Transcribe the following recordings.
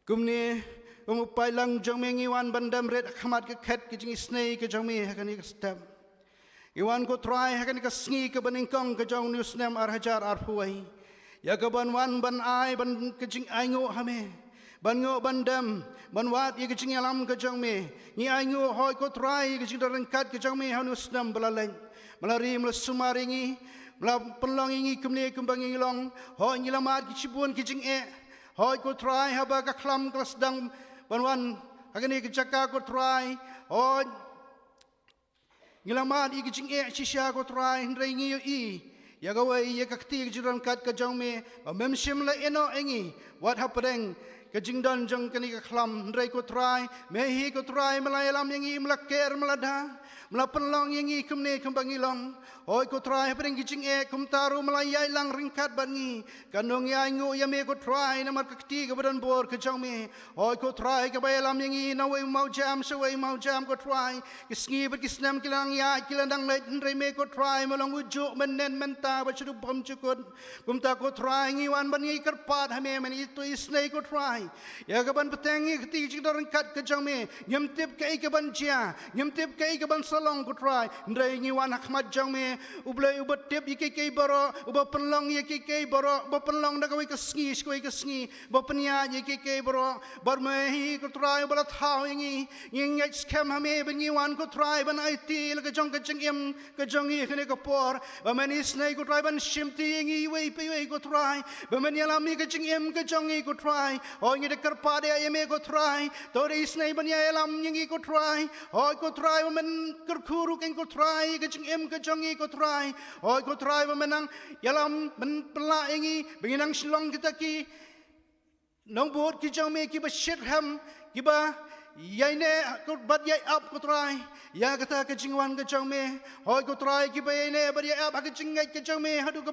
Kumni umupai lang jong me ngiwan bandam red khamat ke khet ke jing snei ke jong me hakani ke stem iwan ko try hakani ke sngi ke baningkong ke jong news nem ar hajar ar huai ya ke ban wan ban ai ban ke jing ai ngo hame ban ngo bandam ban wat ye ke jing alam ke jong me ni ai ngo hoi ko try ke jing rengkat ke jong me hanus nem belaleng melari melsumaringi pelong ingi kumne kumbang ingilong hoi ngilamat ki cibun ki jing hoi ko try haba ka klam ka Sdang banwan hakani ke jaka ko try hoi ngilamat i ki jing shisha ko try ndrei ngi i ya gawe ye ka kti ki jiran kat ka jong me mem shim la eno engi what happening ke jing don jong kani ka klam ndrei ko try me hi ko try malayalam yangi mlaker malada melapenlong yangi kumne kumbang ilong hoi ko try happening ki jing kumtaru malayai lang ringkat bangi kanong ya ngo ya me ko try na mar kakti ka badan bor ke jong me hoi ko try ka bayalam yangi na we mau jam ko try ki sngi ber ki snam kilang ya kilandang le ndrei me ko try malong ujuk menen menta ba chudu bom chukut kumta ko try ngi wan ban ngi karpat hame man itu isnei ko try ya ka ban petengi kti jing dorang kat ke jong me nyemtip kai ka ban jia nyemtip kai ka ban salong ko try ndrei ngi wan hakmat jong me ublai ubat tip yike baro uba penlong yike baro uba penlong da kawai kesngi uba penya yike baro barmehi ko try bala thau yangi ying scam hame bengi wan ko try ban IT la ka jong em ka jong i khne ko por ba mani snai ko try ban shimti yangi wei pe wei ko try ba mani alam ni ka jing em ka jong i ko try o ngi de karpa de yeme ko try to de snai ban ya alam yangi ko try o ko try ba man kurkhuru ken ko try ka jing em ka jong i ko try oi ko try ba menang yalam men pela ingi benginang silong kita ki nong bot ki jong me ki ba shit ham ki ba yaine ko bat yai up ko try ya kata ka jingwan ka jong me oi ko try ki ba yaine ba yai up ka jingai ka jong me hadu ka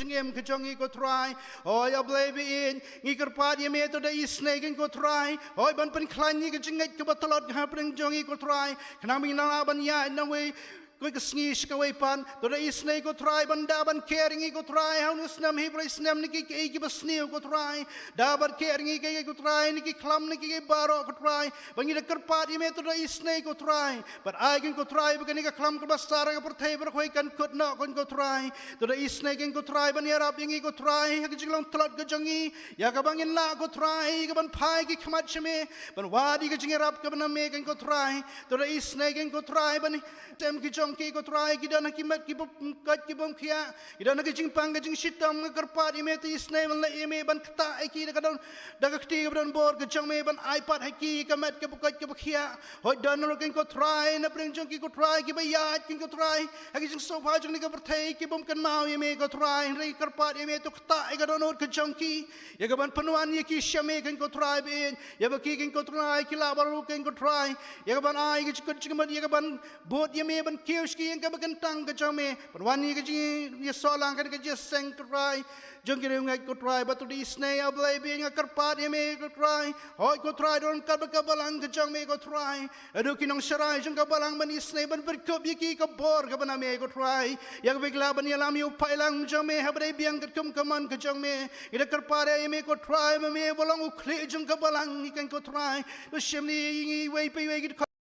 jingem ka jong i ko try oi ablay bi in ngi karpat ye me to da isnake ko try oi ban pen klan ni ka jingai ka ba talot ha preng jong i ko try kana mi na ban ya na we koi kesngi skawai pan to da isnei ko try banda ban caring ko try hanus nam hebra isnam niki ke ki basniu ko try da bar caring ke ko try niki klam niki ke baro ko try bangi da karpat ime to da isnei ko try but I can ko try bagani ka klam ko basara ka perthai ber khoi kan kut no kon ko try to da isnei ken ko try ban yarap yangi ko try ha ki jilong tlat ka jangi ya ka bangin la ko try ka ban phai ki khamat chme ban wadi ka jingrap ka ban me ken ko try to da isnei ken ko try ban tem ki ki ko try ki dana ki mat ki kat ki bom khia ki dana ki jingpang ki jing shitam ka karpat ime ti snai man la ime ban kta ki da kadon da ka kti ka ban bor ka jang me ban ipad haki ka mat ka bukat ka khia hoi dana lo ken ko try na preng jong ki ko try ki ba ya ki ko try ha ki jing so pha jong ni ka perthai ki bom kan mau ime ko try ri karpat ime to kta ka don ka jang ki ya ka ban panuan ye ki shame ken ko try bin ya ba ki ken ko try ki la baru ken ko try ya ka ban ai ki chik mat ya ka ban bot ye me ban ki yang ka bagantang ka jame panwani ka ji ye solang ka ji seng try jong ki ngai ko try but di snay ablay being a karpat ye me ko try hoi ko try don ka balang ka jame ko try adu ki nong sharai jong ka balang ban snay ban berkup ye ki ka bor ka ban me ko try yang bigla ban ye lam yu pai lang jame habre biang ka kum kaman ka jame ida karpat ye me ko try me bolong ukhle jong ka balang ni kan ko try to shimni wei pe wei ki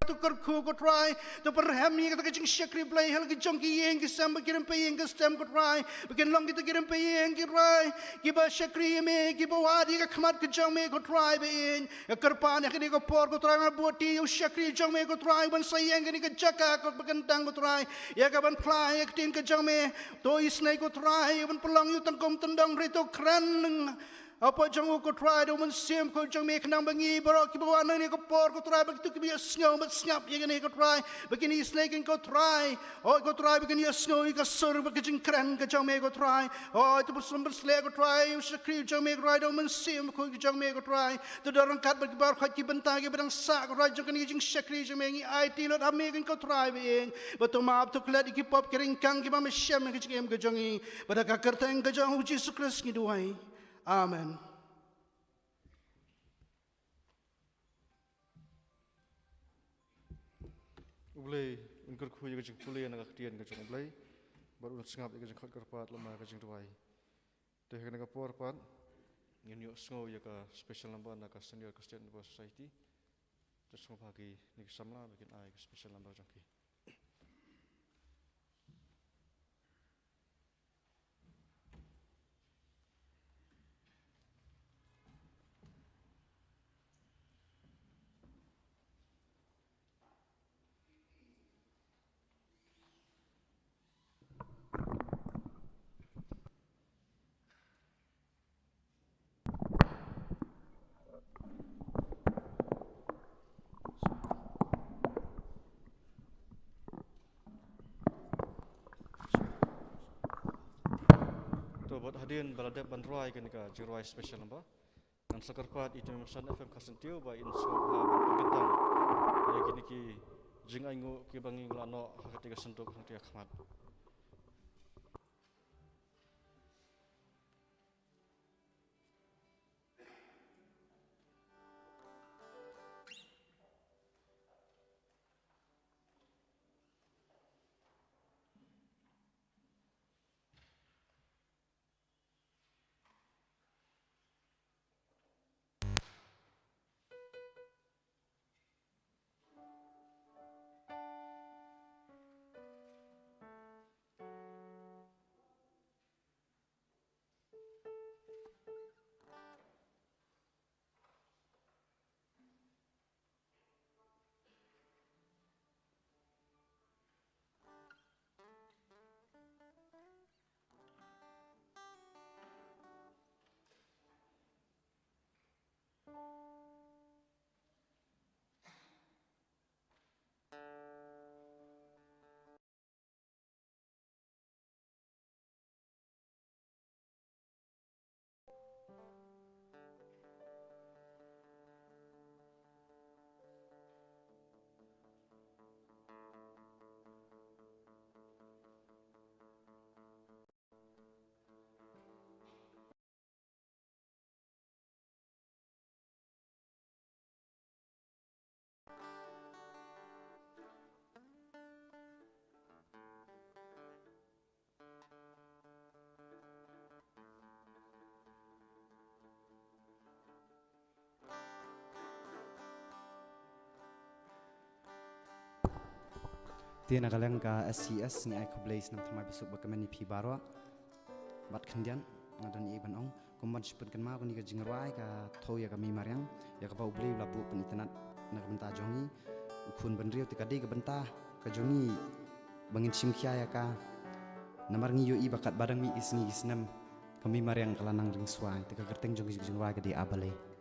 to kurku ko try to perham ni ka jing shakri play hal ki jong ki yeng ki sam ki rem payeng ki stem ko try bikin long ki to ki rem payeng ki try ki ba shakri me ki ba wadi ka khamat ki jong me ko try be in ka karpan ki ko por ko try ma boti u shakri jong me ko try ban sayeng ki ka jaka ko bikin tang ko try ya ka ban fly ek tin ka jong me to isnai ko try ban pelong yu tangkom tendang rito kran apa jong ko try do man sim ko jong me khnang bangi baro ki bawa nang ni ko por ko try bagi tu ki snow mat snap ye ni ko try bagi ni snake ko try oh ko try bagi ni snow ka sur bagi jing kran ka jong me ko try oh tu bersum bersle ko try u shakri jong me ko try do man sim ko jong me ko try tu dorang kat bagi bar khat ki benta ki bedang sa ko try jong ni jing shakri jong me ngi IT lot am me ko try be betul maaf tu klat ki pop kering kang ki ba me shem ki jing ka jong ni pada ka kerteng ka jong Jesus Christ ni duai amen. Ublay ingkar khuy ka jing pulay na kaktian ka jing ublay baru sengap ka jing khat karpat lama ka jing duwai deh ka na ka por pat Ini semua ya ka special number nak ka senior Christian society. Terus semua bagi ni samla bikin ai special number jangki. Buat hadirin balada bandruai kan ka Jingrwai special number. Dan sakar kuat itu memesan FM kasentiu ba in so bintang. Ya kini ki jingaingu ki bangi nglano hakatiga sentuk hang khmat. Tiada kalian ka SCS ni aku beli Snem Thymmai besok bagaimana pi baru bat kendian ngadan iban ong kumban sepet kan mau ni ka Jingrwai ka thau ya kami mariang ya ka bau beli lapu penitenat nak benta jongi ukun benriu tika di ka benta ka jongi bangin simkhia ya ka namar ngi i bakat badang mi isni isnem kami mariang kalanang ring swai tika gerteng jongi Jingrwai ka di abale.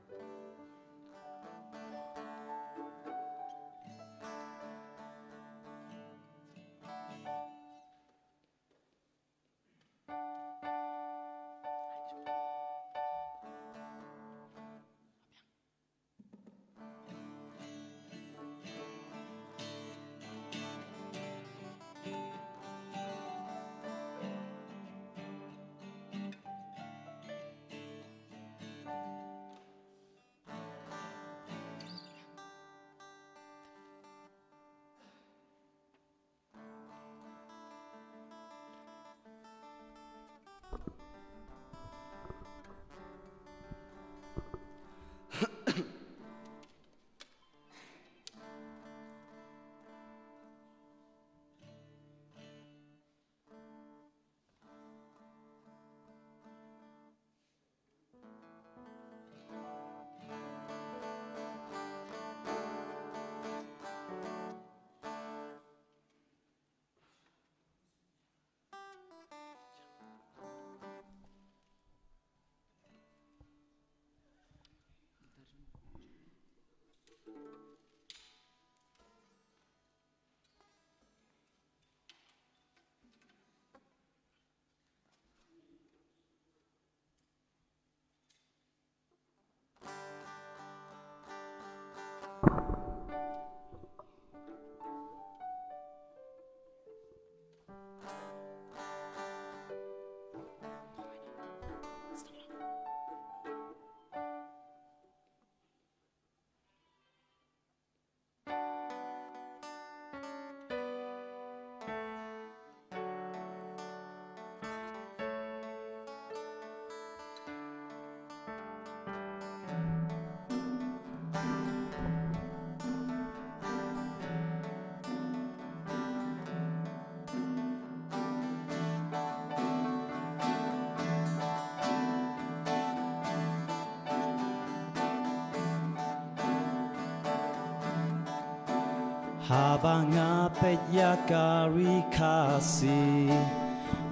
Habanga petyakari kasi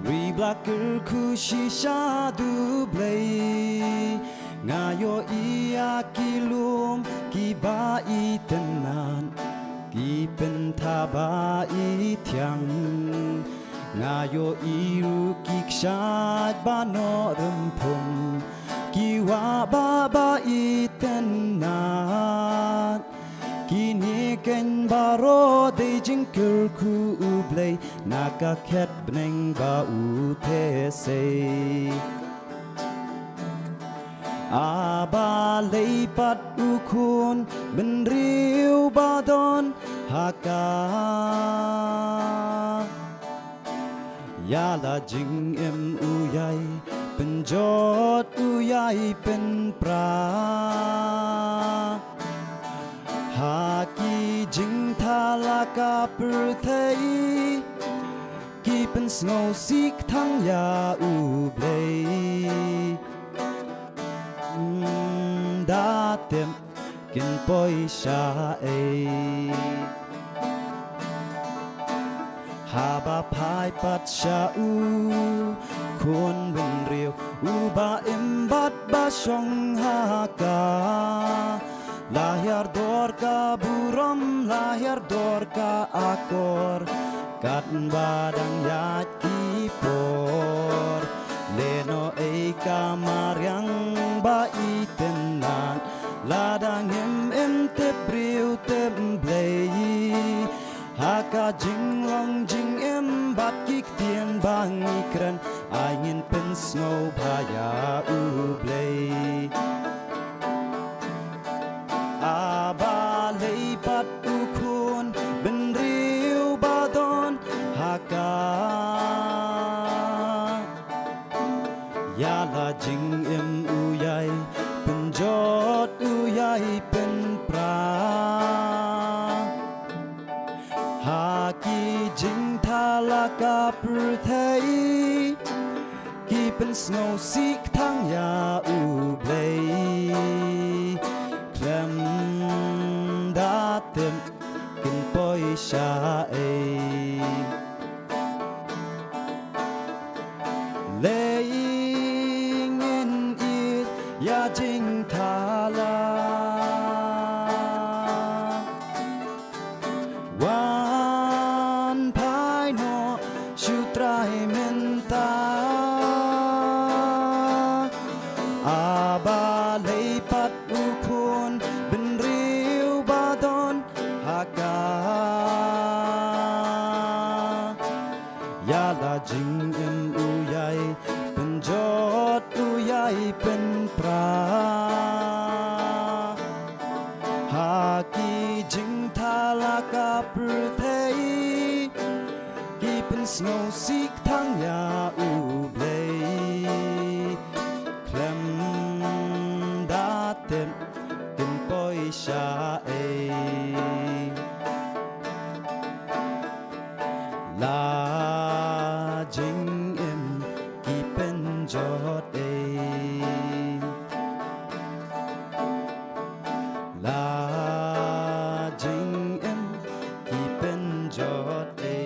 Riblaker kushisha dublay Ngayo iya kilum kiba itenan Kipen taba ityang Ngayo iru kikshad banorempum Kiwa baba itenan Kini ken baro de jingker ku ublay Nakaket bneng ba utese Aba leipat ukun benriu badon haka Yala jing em uyay penjot uyay pen pra Haki jing thalaka perthei Ki pen snow sik thang ya ublay Da tem kin poi sha e Haba pai pat sha u Kun ben riu u ba im bat ba shong haka Lahir dorka buram, lahir dorka akor Kat badang yat kipor Leno eka maryang ba itenan Ladang em tebriu temblay Haka jinglong jing em bat kik tien bang ikren Angin pen snow baya ublay Aba leipat ukun benriu badon haka Yala jing em uyay penjot uyay pen pra Haki jing thalaka perthei Ki pen snow sik thang ya ublay Klem datem kin poi sha e Laying in it ya jing thala Wan pai no shutrai menta Aba leipat ukun benriu badon haka Yala jing em uyay penjot uyay pen pra Haki jing thalaka perthei Ki pen snow sik thang ya ublay Klem datem kin poi sha e La jing em ki pen jot e La jing em ki pen jot e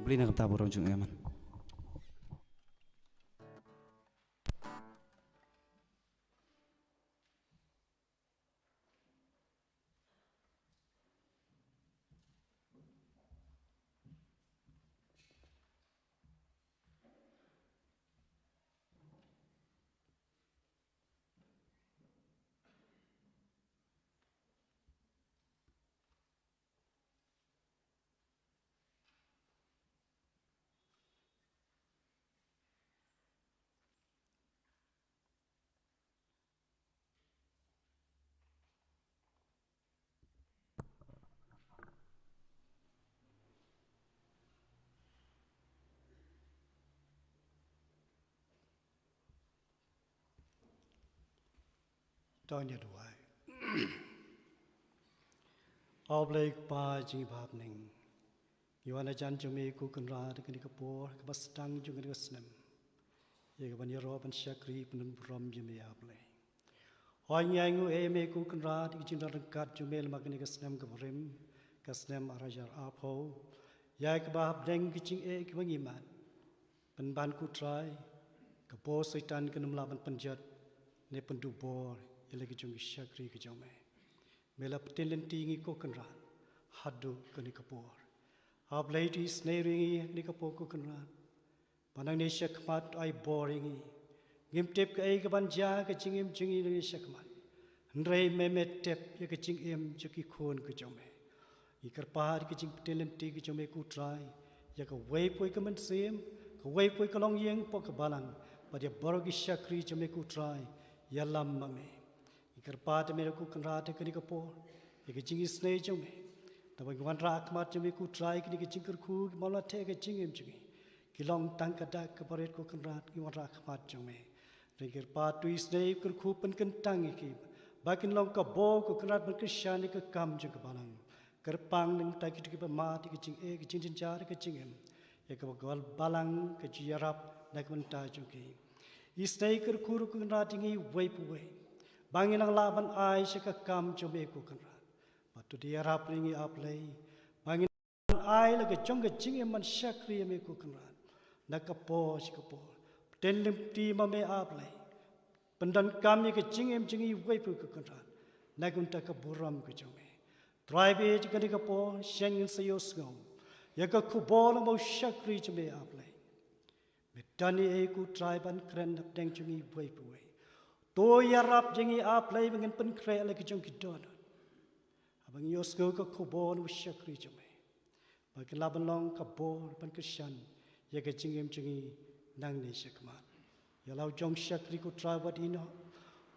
Beli nak tabur ujung yaman Tanya Duwai. Oblek pa jing bab ning. Yuana jan jume ku kunra de kini kapor ke Sdang jungan ke Snem. Ye ke ban yaro ban syakri penun brom jume able. Hoi nyangu me ku kunra de jing rangkat jume lemak ni ke Snem ke brim ke Snem arajar apho. Ya ke bab deng ke jing ke bangiman. Penban ku try ke bo setan ke numlaban penjat ne pendubor ye lagi jung syakri ke jume. Mela petelen tinggi ko kenran hadu ke ni kapor. Ab lady snaringi ni kapor ko kenran. Panang ni syakmat ai boringi. Ngimtep ke ai ke banja ke cingim cingi ni syakmat. Ndrei memet tep ye ke cingim jeki khon ke jome. Ikar pahar ke cing petelen tinggi ke jome ku try. Ya ke wei poi ke mensem, ke wei poi ke long yeng po ke balang. Pada borogi syakri jome ku try. Ya lam mame. Ikarpat mere ku kenrate ke ni kapor ke jingi snei jome tabang wan rak mat jome ku try ke ni jingker ku mala te ke jingim jingi kilong tang kada ke paret ku kenrat ki wan rak mat jome ringir pat tu snei ker ku pen kentang ki bakin long ka bo ku kenrat ban krisyan ke kam jeng balang kerpang ning tai ki ke mat ke jing ke jing jar ke jingim ye ke gol balang ke jiarap nak menta jongki isnei ker ku kenrat ngi wei puwe Bangin ang laban ay siya kakam jome ko kanran. Batu dia rap ringi aplay. Bangin ang ay laga jongga jingi man syakri me ko kanran. Nakapo siya kapo. Tenlim ti mame aplay. Pendan kami ke jingi wepu ko kanran. Nagunta ka buram ko jome. Tribe jika ni kapo syangin sayo sngom. Yaga kubo na mo syakri jome aplay. Medani ay ko tribe an kren deng jingi wepu we. To yarap jengi aplay dengan penkre lagi jong kidon. Abang yosgo ka kubon usyakri jome. Bagi laban long kabor pan kesyan ya ka jingim jengi nang ni syakman. Ya lau jong syakri ku trawat ino.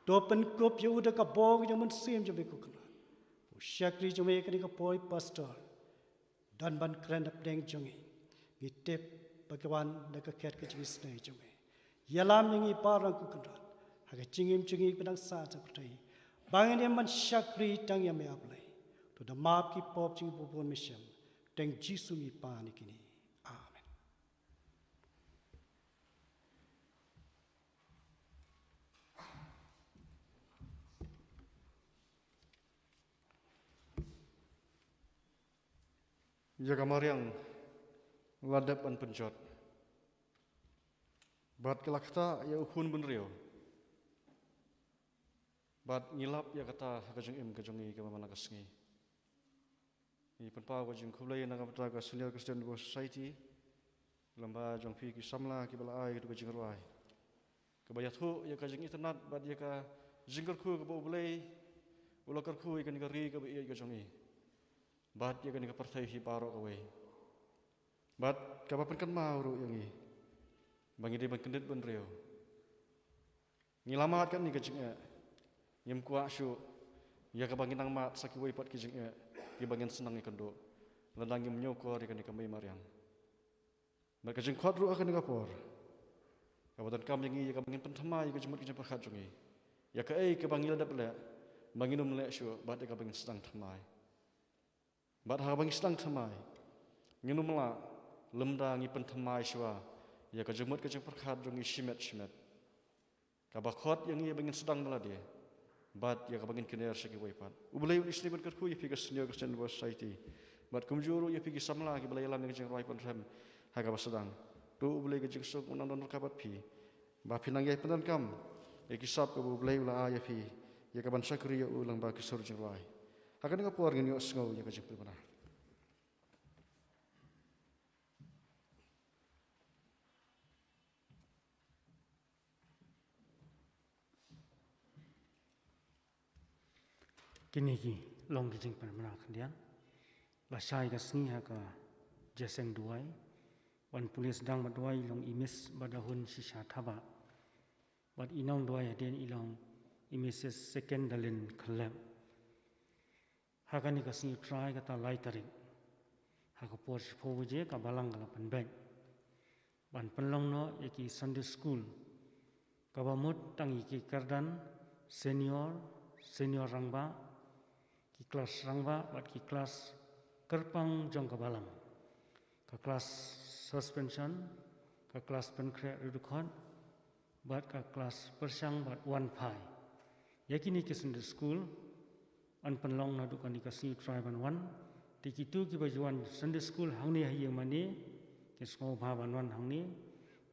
To penkop ya udah kabor yang mensim jome ku kena. Usyakri jome ka ni kapoi pastor. Dan ban kren deng jongi. Ngitip bagawan na ka ket ka jengi snai jome. Yalam yang iparang ku kena. Haga cingim pedang sa seperti bangun yang man syakri tang yang me aplay to the map ki pop cing bubun mission teng jisu mi pani kini amen. Jaga mariang ladap an penjot bat kelakta ya uhun benrio bat ngilap ya kata kajung kajongi ke mana kasngi ni penpa kajung kulai na kapta ka senior Christian society lamba jong pi ki samla ki bala ai ke Jingrwai ke bayat hu ya kajung internet bat ya ka jingker ku ke boleh ulakar ku ikan kari ke ya kajongi bat ya kan ka partai hi paro ka we bat ka papan kan mau yangi bangi de ban kendit ban reo ngilamat kan ni kajung Yem kuat syu, ya kebangin nang mat sakit wipat kijing ki bangin senang ikan do, ladang yem nyokor ikan mai mariang. Mereka jeng kuat ru akan ngapor. Kabutan kam yang ya kebangin pentamai ke jemut kijing perkat jungi. Ya ke kebangin ladap le, bangin le syu, bat ya kebangin sedang tamai. Bat ha bangin sedang tamai. Nginum la, lemdang i pentamai syua, ya ke jemut kijing perkat jungi shimet. Kabakot yang ya bangin sedang meladi. Bat ya kabangin kiner segi waipat. Ubelai istri berkerku ya pikas senior Christian society. Bat kumjuru ya pikis samla ki balai alam yang Jingrwai penrem haga Sdang. Tu ubelai ke jingsuk unang kabat pi. Ba pinang ya pendan kam. Ya kisap ke ubelai ula ya pi. Ya kaban sakri ya ulang ba kisur Jingrwai. Hakan nga puar ngin yo sngau ya kajing pimana. Kini ki long ki jing panmana khandian la sai ka sngi ha ka jeseng duwai wan pulis dang ba duwai long imis badahun shisha thaba bat inong duwai den ilong imis second dalin khlem ha ka ni ka sngi try ka ta lai tarik ha ka por pho je ka balang ka pan bank ban panlong no yaki Sunday school ka ba mut tangi ki kardan senior rangba, ki kelas rangba, bat ki kelas kerpang jong ke balang, ke kelas suspension, ke kelas penkret redukon, bat ke kelas persyang bat one pai. Yakini ke Sunday school, an penlong nadukan di kasih tribe one, tikitu ki bajuan Sunday school hang ni hayang mani, ke semua bahaban one hang ni,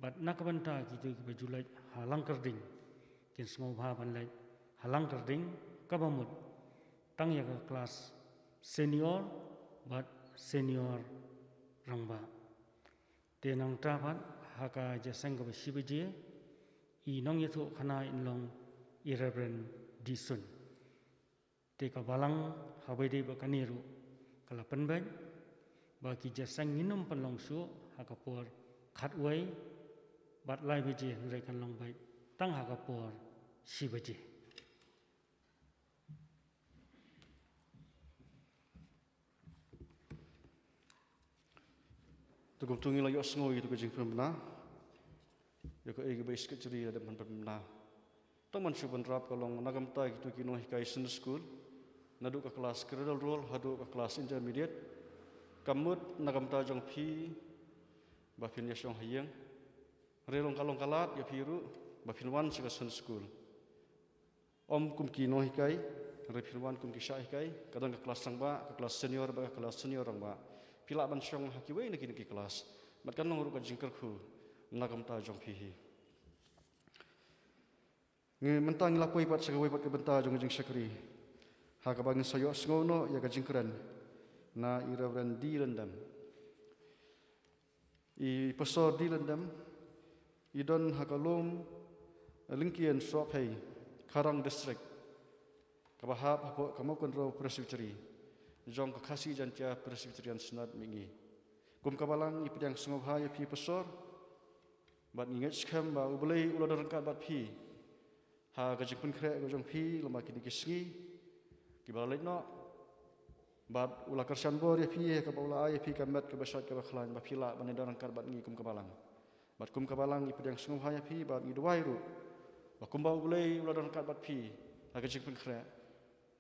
bat nakabanta kitu ki bajulai halang kerding, ke semua bahaban lai halang kerding kabamut, tang ya ke kelas senior, bat senior rangba. Tenang tapat haka jaseng ke besibaje, inong yaitu kana inlong irreverend disun. Teka balang habede bakaniru kala penbaj bagi jaseng minum penlong su haka por khatwai bat lai beje nuraikan long bai tang haka por sibaje. Tugum tungi la yo sngo itu ke jing pemna. Yo ke ege bais ke ceri ada man pemna. Tang man suban rap kalong nagam ta itu kino hikai Sunday school. Nadu ke kelas cradle roll, hadu ke kelas intermediate. Kamut nagam ta jong pi bafin ya syong hayang. Relong kalong kalat ya piru bafin wan ke Sunday school. Om kum kino hikai, repin wan kum kisah hikai, kadang ke kelas sangba, ke kelas senior ba ke kelas senior rangba. Pila ban syong hakiwei nak kini kelas. Mat kan nong ruka jingkerku nagam ta jong pihi. Ngi mentang lapoi pat segawai pat ke benta jong jing syakri. Ha ka bangin sayo sngono ya ka jingkeren. Na irreverend di Lyndem. I pastor di Lyndem idon hakalum lingkian sophei Karang district. Kabahap hapo kamu kontrol presbyteri. Jong kekasih Jingiaseng Presbyterian Snem Thymmai. Kum kabalang ipedang sengobhaya pi pastor. Bat ingat skam ba ubelai ulo darangkat bat pi. Ha gajing pun krek gajong pi lama kini kisngi. Kibalalik no. Bat ula kersan bor ya pi ka ula ay pi kamet ka basat ka bakhlan ba pila ban darangkat bat ngi kum kabalang. Bat kum kabalang ipedang sengobhaya pi bat ngi Duwai ru. Ba kum ba ubelai ulo darangkat bat pi. Ha gajing pun krek.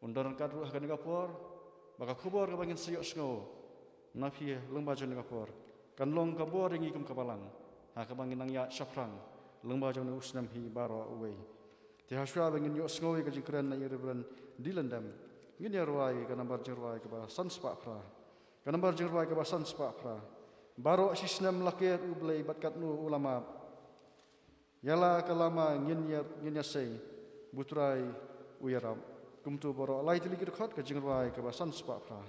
Undarangkat ru ha kanigapor. Baka kubor ka bangin sayok sngo nafi lengbajo ni kapor kan long kabor ngi kum kabalang ha ka bangin Nonggialam saprang lengbajo ni usnam hi baro away ti hasra bangin yo sngo ka jingkren na irreverend di Lyndem ngin yarwai ka nambar Jingrwai ka ba sanspa pra ka nambar Jingrwai ka ba sanspa pra baro sisnem laket ublei batkat nu ulama yala kalama ngin yasei butrai uyaram kumtu boro alai tili kirkhot ka Jingrwai ka basan spa pra.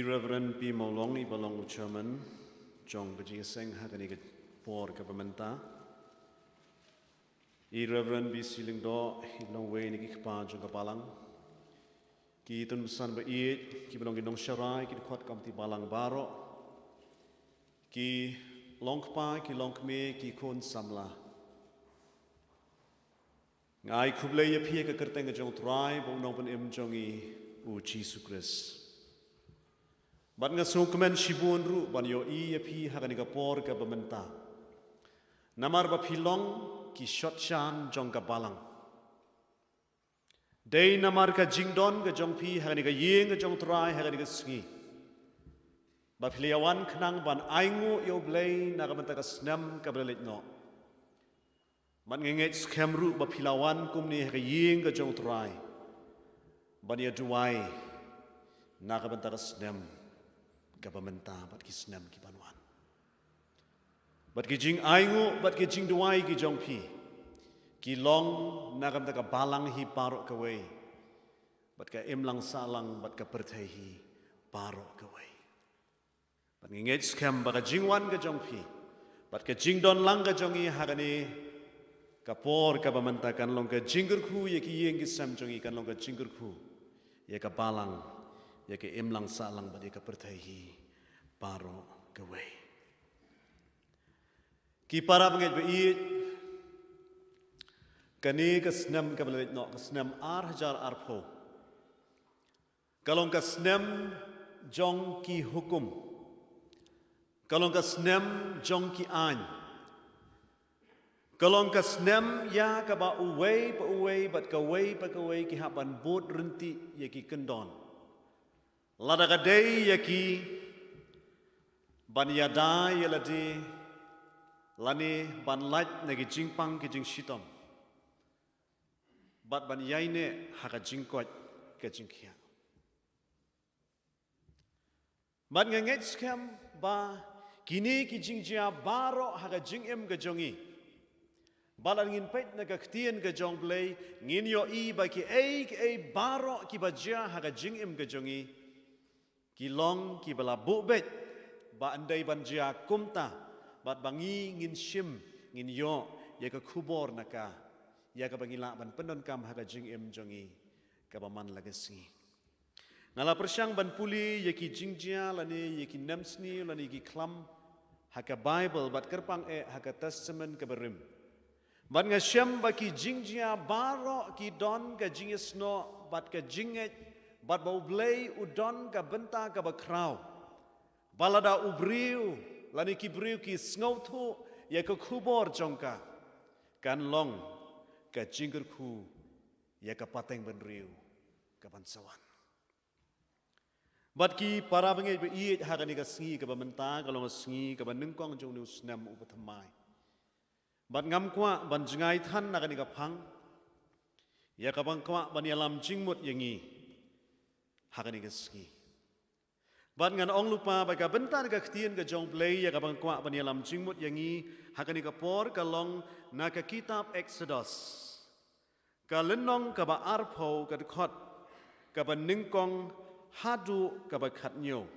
Reverend P. Mawlong, Balang Chairman, jong Jingiaseng Hakani por Governmenta. Reverend B. Silingdo, Long Way Nikpa jong Balang. Ki tun san ba iit, ki belong ginong syarai, ki kuat kamti Balang Baro. Ki longpa, ki longme, ki kon samla. Ngai kublai ya pia ka kerteng jong trai, bong nong pen im jongi u Jesus Christ. Bat nga sungkemen shibun ru ban yo I ya pi hakani ka por ka bamenta. Namar ba pilong ki shot shan jong ka balang. Day namar ka jingdon ka jong pi hakani ka yeng ka jong trai hakani ka sngi. Ba piliawan kenang ban aingu yo blay na ka benta ka snem ka blelit no. Bat ngenget skem ru ba pilawan kumni ka yeng ka jong trai. Ban ya Duwai na ka benta ka snem. Gabamenta bat ki snem ki banwan. Bat ki jing aingu, bat ki jing Duwai ki jong pi. Ki long nagam taka balang hi parok kawai. Bat ka imlang salang, bat ka pertai hi parok kawai. Bat ngingit skem baka jingwan ka jong pi. Bat ka jing don lang ka jong I hagani. Ka por ka bamenta kan long ka jingurku ye ki yeng ki sem jong I kan long ka jingurku. Ye ka balang. Ya ke imlang salang badi ka pertai paro gawai. Ki para penget beit kani ka snem ka belit no ka snem hajar arpo. Kalong ka snem jong ki hukum. Kalong ka snem jong ki an. Kalong ka snem ya ka ba uwei bat ka wei ki haban bot renti ya ki kendon. Lada kadai yaki ban yada yaladi lani ban light nagi jingpang ki jing shitom bat ban yaine haka jingkot ke jingkia bat ngenget skem ba kini ki jingjia baro haka jingem ke jongi balan ngin pet naga ktien ke jong blay ngin yo I ba ki ei baro ki bajia haka jingem ke jongi ki long ki bala bubet ba andai banjia kumta bat bangi ngin shim ngin yo ya ka kubor naka ya ka bangila ban pendon kam haga jing em jongi ka baman lagasi ngala persyang ban puli ya ki jingjia lani ya ki namsni lani ki klam haka bible bat kerpang haka testament ka berim bat nga shem ba ki jingjia baro ki don ka jingesno bat ka jinget bat bau blay udon ka benta ka bakrau balada ubriu lani ki briu ki snautu ya ka kubor jongka kan long ka jingurku ya ka pateng benriu ka bansawan bat ki para bengai beit hakani ka sngi ka bamenta kalong sngi ka banengkong jong nu snem upatamai bat ngam kwa ban jingai than nakani ka phang ya ka bangkwa ban yalam jingmut yangi hakani gaski. Bat ngan ong lupa baka bentar ka ktien ka jong play ya ka bang kwa banyalam jingmut yangi hakani ka por ka long na ka kitab Exodus. Ka lenong ka ba arpo ka khot ka ba ningkong hadu ka ba khatnyo.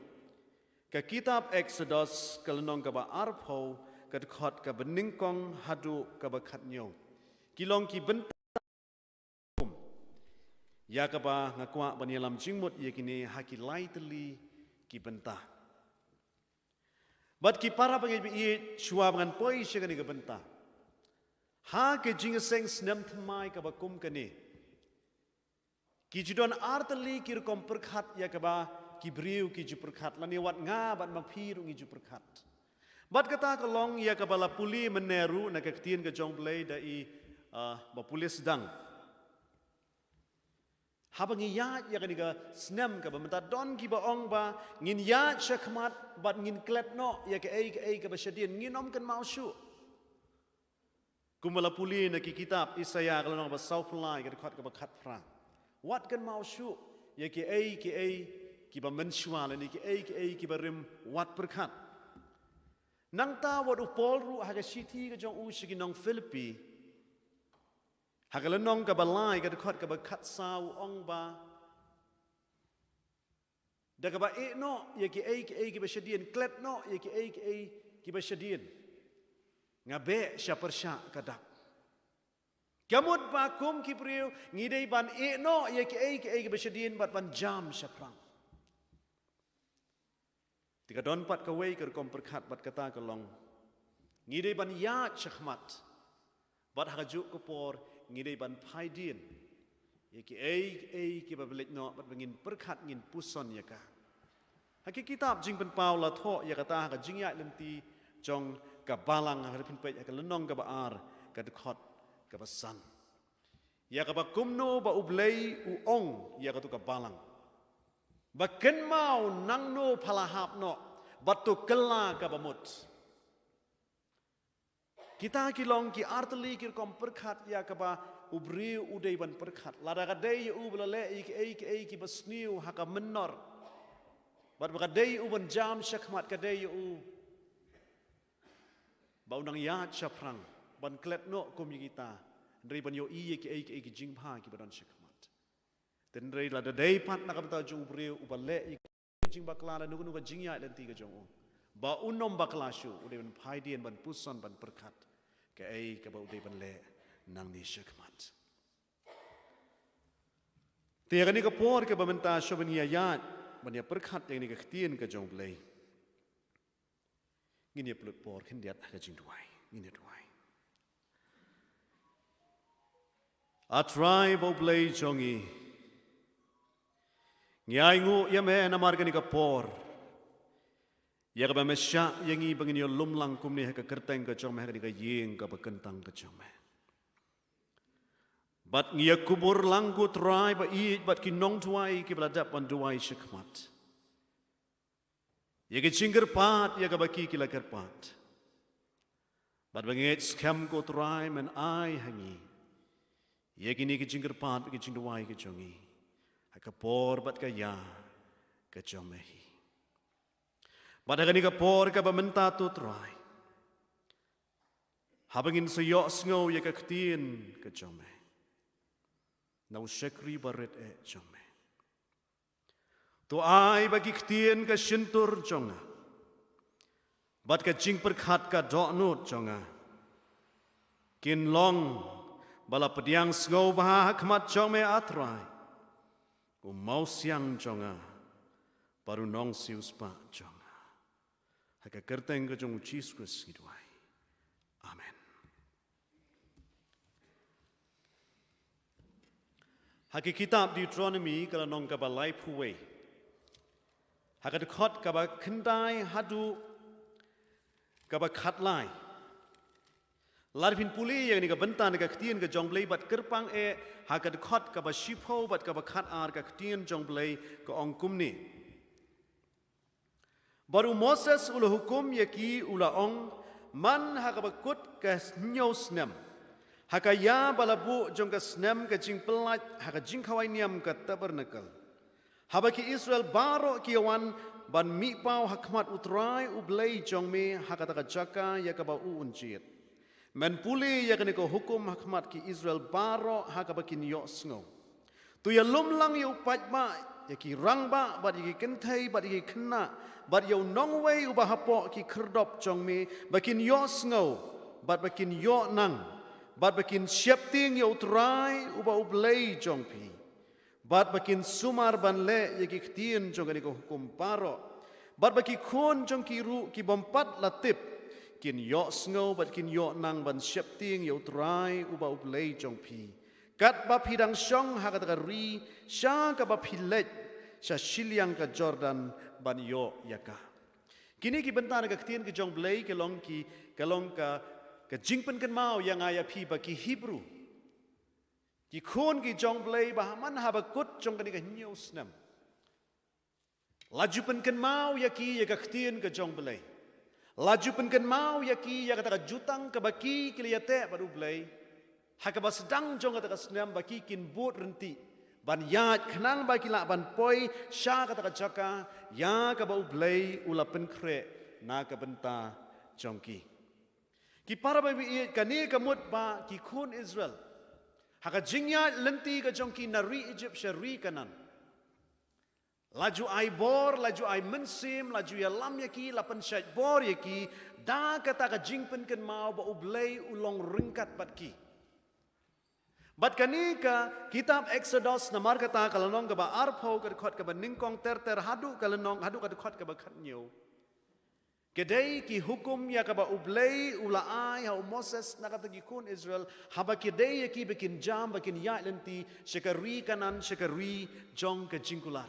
Ka kitab Exodus ka lenong ka ba arpo ka khot ka ba ningkong hadu ka ba khatnyo. Kilong ki bentar ya kaba ngakwa banyalam jingmut ya kini haki laiteli ki benta. Bat ki para bangai beit shua bangan poi syagani ka benta. Ha ke Jingiaseng Snem Thymmai kaba kum kani. Ki judon arteli ki rekom perkhat ya kaba ki briu ki ju perkhat lani wat nga bat mapiru ngi ju perkhat. Bat kata kalong ya kaba la puli meneru na kaktien ka jong blay dai ba puli Sdang. Habang iyat ya kaniga snem ka ba menta don ki ba ong ba ngin yat syakmat bat ngin klet no ya ke ei ka ba syadien nginom kan mau syu kumala puli na ki kitab Isaya kalau nang ba sauflai ka dekat ka ba khat pra wat kan mau syu ya ke ei ki ba menshwa ni ke ei ki ba rim wat perkhat nang ta wat upol ru ha ka siti ka jong u shigi nong Philippi hakalanong ka balay ka dekat ka ba khat saw ong ba Daga ba no ya ki basyadien klet no ya ki basyadien. Ngabe sya persya kadap. Kamut ba kum ki priu ngidei ban no ya ki basyadien bat ban jam sya prang. Tika don pat kawai ker kom perkat bat kata kelong. Ngidei ban ya chakmat. Bat hajuk kopor ngidei ban paidin. Ki babelit no bat bangin perkat ngin puson ya ka. Haki kitab jing pen pau la tho ya kata ka jing ya lenti jong ka balang ha pin pe ka lenong ka baar ka dekhot ka basan. Ya ka ba kumno ba ublei u ong ya ka tu ka balang. Ba ken mau nang no palahap no batu kela ka bamut. Kita kilong ki arteli kir kom perkat ya ka ba ubri udai ban perkat lada kadai u belale ki basniu haka menor bat kadai u ban jam syakmat kadai u bau nang ya chaprang ban klet no kum kita ndri ban yo ki jingpha ki badan syakmat ten ndri lada dai pat nak ta ju ubri u bale jing bakla la nu ka jingya dan tiga jong ba unom bakla shu udai ban phaidien ban puson ban perkat ka ba udai ban le nang ni syakmat. Tiada ni kapor ke bamenta syobania yat bania perkat yang ni ketien ke jong play. Ngini pelut por kendiat ke Jingrwai, ngini Duwai. A tribe of play jongi. Ngai ngu ya me namar ke ni kapor. Ya ka bamesya yang i bangin yo lumlang kumni ke kerteng ke jong me ke ni ke yeng ke bekentang ke jong me. Bat ngia kubur langku try ba i bat ki Nongdhar ki beladap ban Duwai syakmat. Ya ki Jingrwai ya ka baki ki lakarpat. Bat banget skam ko try men ai hangi. Ya ki ni ki Jingrwai ki Duwai ki jongi. Ha ka por bat ka ya ka jomehi. Bat ka ni ka por ka bamenta tu try. Habangin sayok sngo ya ka ktien ka jomehi. Nau syakri baret jome. Tu ai bagi ktien ka shintur jonga. Bat ka jing perkat ka doknut jonga. Kin long bala pediang sngau bah khmat jome atrai. Mau siang jonga. Baru nong sius pa jonga. Haka kerteng ka jong uciskus Duwai. Amen. Haki kitab Deuteronomy kalau nong kaba lai puwe. Haka dekot kaba kendai hadu kaba khatlai. Larpin puli yang ni ka bentan ka ktien ka jongblei bat kerpang haka dekot kaba shipho bat kaba khatar ka ktien jongblei ka ongkum ni. Baru Moses ula hukum yaki ula ong man haka bakut ka nyau snem. Haka ya balabu jong ka snem ka jing pelat haka jing kawai niam ka tabernakel. Haba ki Israel baro ki awan ban mi pau hakmat utrai ublei jong me haka taka jaka ya ka ba unjit. Men puli ya ka ni ko hukum hakmat ki Israel baro haka ba ki nyo sngo. Tu ya lumlang yu pat ba ya ki rang ba bat ya ki kentai bat ya ki kena bat ya nongwei ubah hapo ki kerdop jong me ba ki nyo sngo bat ba ki nyo nang. Bat bakin siap ting ya utrai uba ublei jongpi. Bat bakin sumar ban le ya ki ktien jong ni ko hukum paro. Bat baki kun jong ki ru ki bompat latip. Kin yo sngo bat kin yo nang ban siap ting ya utrai uba ublei jongpi. Kat ba pidang syong ha kata ri sya ka ba pilet sya siliang ka Jordan ban yo yaka. Kini ki bentar ka ktien ki jong blei kelong ka jingpen kan mau yang ayah pi bagi Hebrew. Ki kun ki jong blei bahaman habakut jong kan nyau snem. Laju pen kan mau yaki ya ka ktien ka jong blei. Laju pen kan mau yaki ya kata jutang ka baki kiliyate baru blei. Haka ba Sdang jong kata snem baki kin bot renti. Ban yat kenang baki lak ban poi sya kata jaka ya ka ba blei ula pen kre na ka benta jongki. Ki para babi kani kamut ba ki kun Israel. Haka jingya lenti ka jongki nari Egypt syari kanan. laju ai bor, laju ai mensim, laju ya lam yaki, lapan syait bor yaki, da kata ka jingpen ken mau ba ublei ulong ringkat batki. Bat kani ka kitab Exodus namar kata kalau nong ka ba arpau ka khot ka ba ningkong ter hadu kalau nong hadu ka khot ka ba khatnyo. Kedai ki hukum ya ka ba ublei ulaai ha Moses na kata ki kun Israel haba kedai ya ki bikin jam bikin ya lenti syekari kanan syekari jong ke jingkular.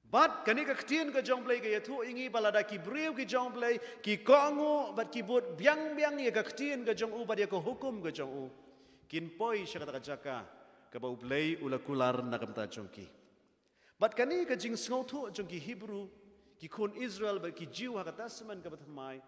Bat kani ka ktien ka jong blei ka ya thu ingi balada ki briu ki jong blei ki kongo bat ki bot biang ya ka ktien ka jong u bat ya ka hukum ka jong u. Kin poi syakata ka jaka ka ba ublei ulakular na kamta jong ki. Bat kani ka jing sngo thu jong ki Hebrew ki kun Israel ba ki jiu ha ka testament ka batmai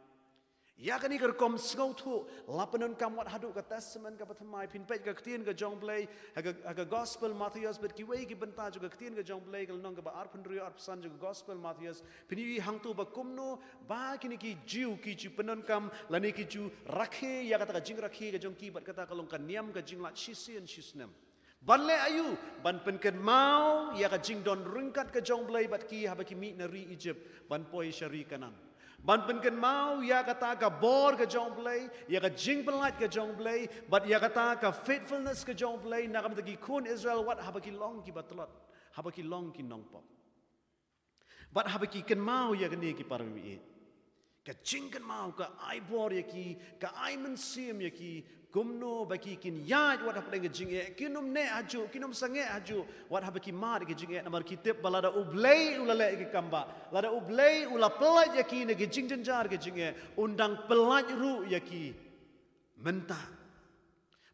ya kani ka kom sngo thu lapanon kam wat hadu ka testament ka batmai pin pet ka ktien ka jong blei ha ka gospel Matthias bet ki wei ki benta ju ka ktien ka jong blei ka nong ka ba arpan rio arpsan ju gospel Matthias pin yi hang tu ba kumno ba kini ki jiu ki ju penon kam lani ki ju rakhe ya kata ka jing rakhe ka jong ki bat kata ka long ka niam ka jing la chisian chisnem Banle ayu ban penken mau ya ka jing don ringkat ka jong blai bat ki haba ki mi na ri Egypt ban poi syari kanan ban penken mau ya kata ka bor ka jong blai ya ka jing pelat ka jong blai bat ya kata ka faithfulness ka jong blai na kam tagi kun Israel wat haba ki long ki batlot haba ki long ki nongpop bat haba ki ken mau ya ka ni ki parmi ka jing ken mau ka ai bor ya ki ka ai mensim ya ki Gumno bagi kin yaj wat hapa dengan jinge kinum ne aju kinum sange aju wat hapa ki mar ke jinge namar kitip balada ublei ulale ke kamba lada ublei ula pelaj yaki ne ke jingjanjar ke jinge undang pelaj ru yaki mentah